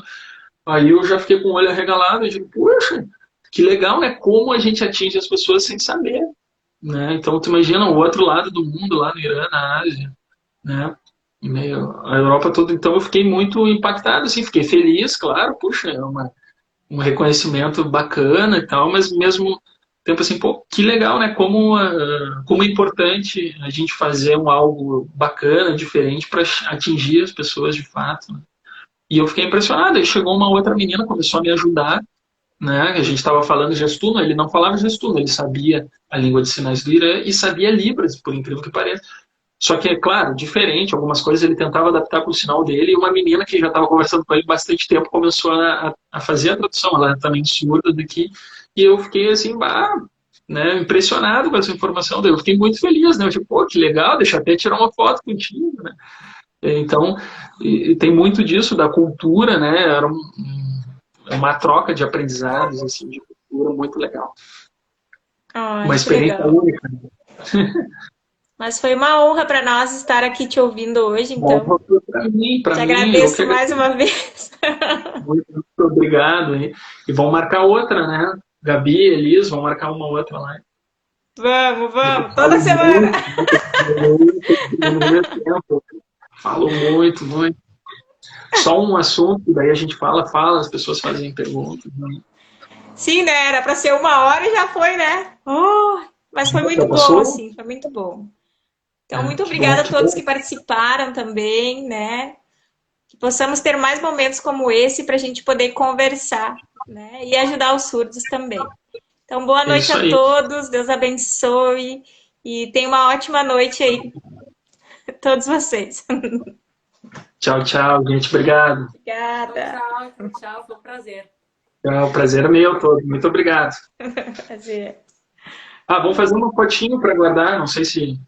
Aí eu já fiquei com o olho arregalado, eu digo, poxa, que legal, né? Como a gente atinge as pessoas sem saber, né? Então, tu imagina o outro lado do mundo, lá no Irã, na Ásia, né? E meio, a Europa toda. Então, eu fiquei muito impactado, assim, fiquei feliz, claro, puxa, é um reconhecimento bacana e tal, mas mesmo tempo assim, pô, que legal, né? Como é importante a gente fazer algo bacana, diferente, para atingir as pessoas de fato. Né? E eu fiquei impressionado. Aí chegou uma outra menina, começou a me ajudar, né? A gente estava falando gestuno, ele não falava gestuno, ele sabia a língua de sinais do Irã e sabia Libras, por incrível que pareça. Só que, é claro, diferente, algumas coisas ele tentava adaptar para o sinal dele, e uma menina que já estava conversando com ele bastante tempo começou a fazer a tradução, ela é também surda daqui, e eu fiquei assim, né, impressionado com essa informação dele, eu fiquei muito feliz, né, eu tipo, pô, que legal, deixa eu até tirar uma foto contigo, né. Então, e tem muito disso da cultura, né, era uma troca de aprendizados, assim, de cultura muito legal. Uma experiência única. Mas foi uma honra para nós estar aqui te ouvindo hoje, então. Para mim, te agradeço mais uma vez. Muito obrigado. E vamos marcar outra, né? Gabi, Elis, vamos marcar uma outra lá. Vamos. Toda semana. Falo muito. Só um assunto, daí a gente fala, as pessoas fazem perguntas. Né? Sim, né? Era para ser 1 hora e já foi, né? Mas foi muito bom, assim, foi muito bom. Então, muito obrigada a todos que participaram também, né? Que possamos ter mais momentos como esse para a gente poder conversar, né? E ajudar os surdos também. Então, boa noite a todos, Deus abençoe e tenha uma ótima noite aí, todos vocês. Tchau, gente. Obrigado. Obrigada. Tchau, foi um prazer. Tchau, prazer é meu todo. Muito obrigado. Prazer. Vamos fazer uma fotinho para guardar, não sei se...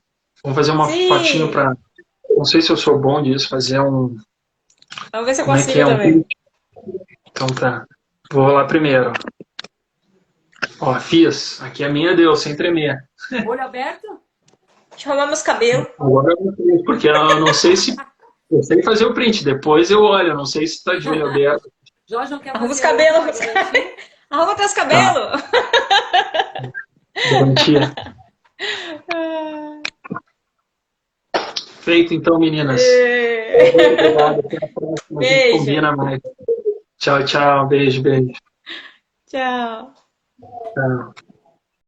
Vamos fazer uma fotinho para... Não sei se eu sou bom disso, fazer um... Vamos ver se eu consigo também. Então tá. Vou lá primeiro. Fiz. Aqui a minha deu, sem tremer. Olho aberto? Chamamos cabelo. Agora eu vou, porque eu não sei se Eu sei fazer o print, depois eu olho, não sei se tá de olho aberto. Jorge não quer Arruma os fazer cabelos. outra, garantir? Arruma teus cabelos. Garantia. Feito então, meninas. Obrigado, até a próxima. A gente Beijo. combina mais. Tchau, tchau. Beijo, beijo. Tchau. Tchau.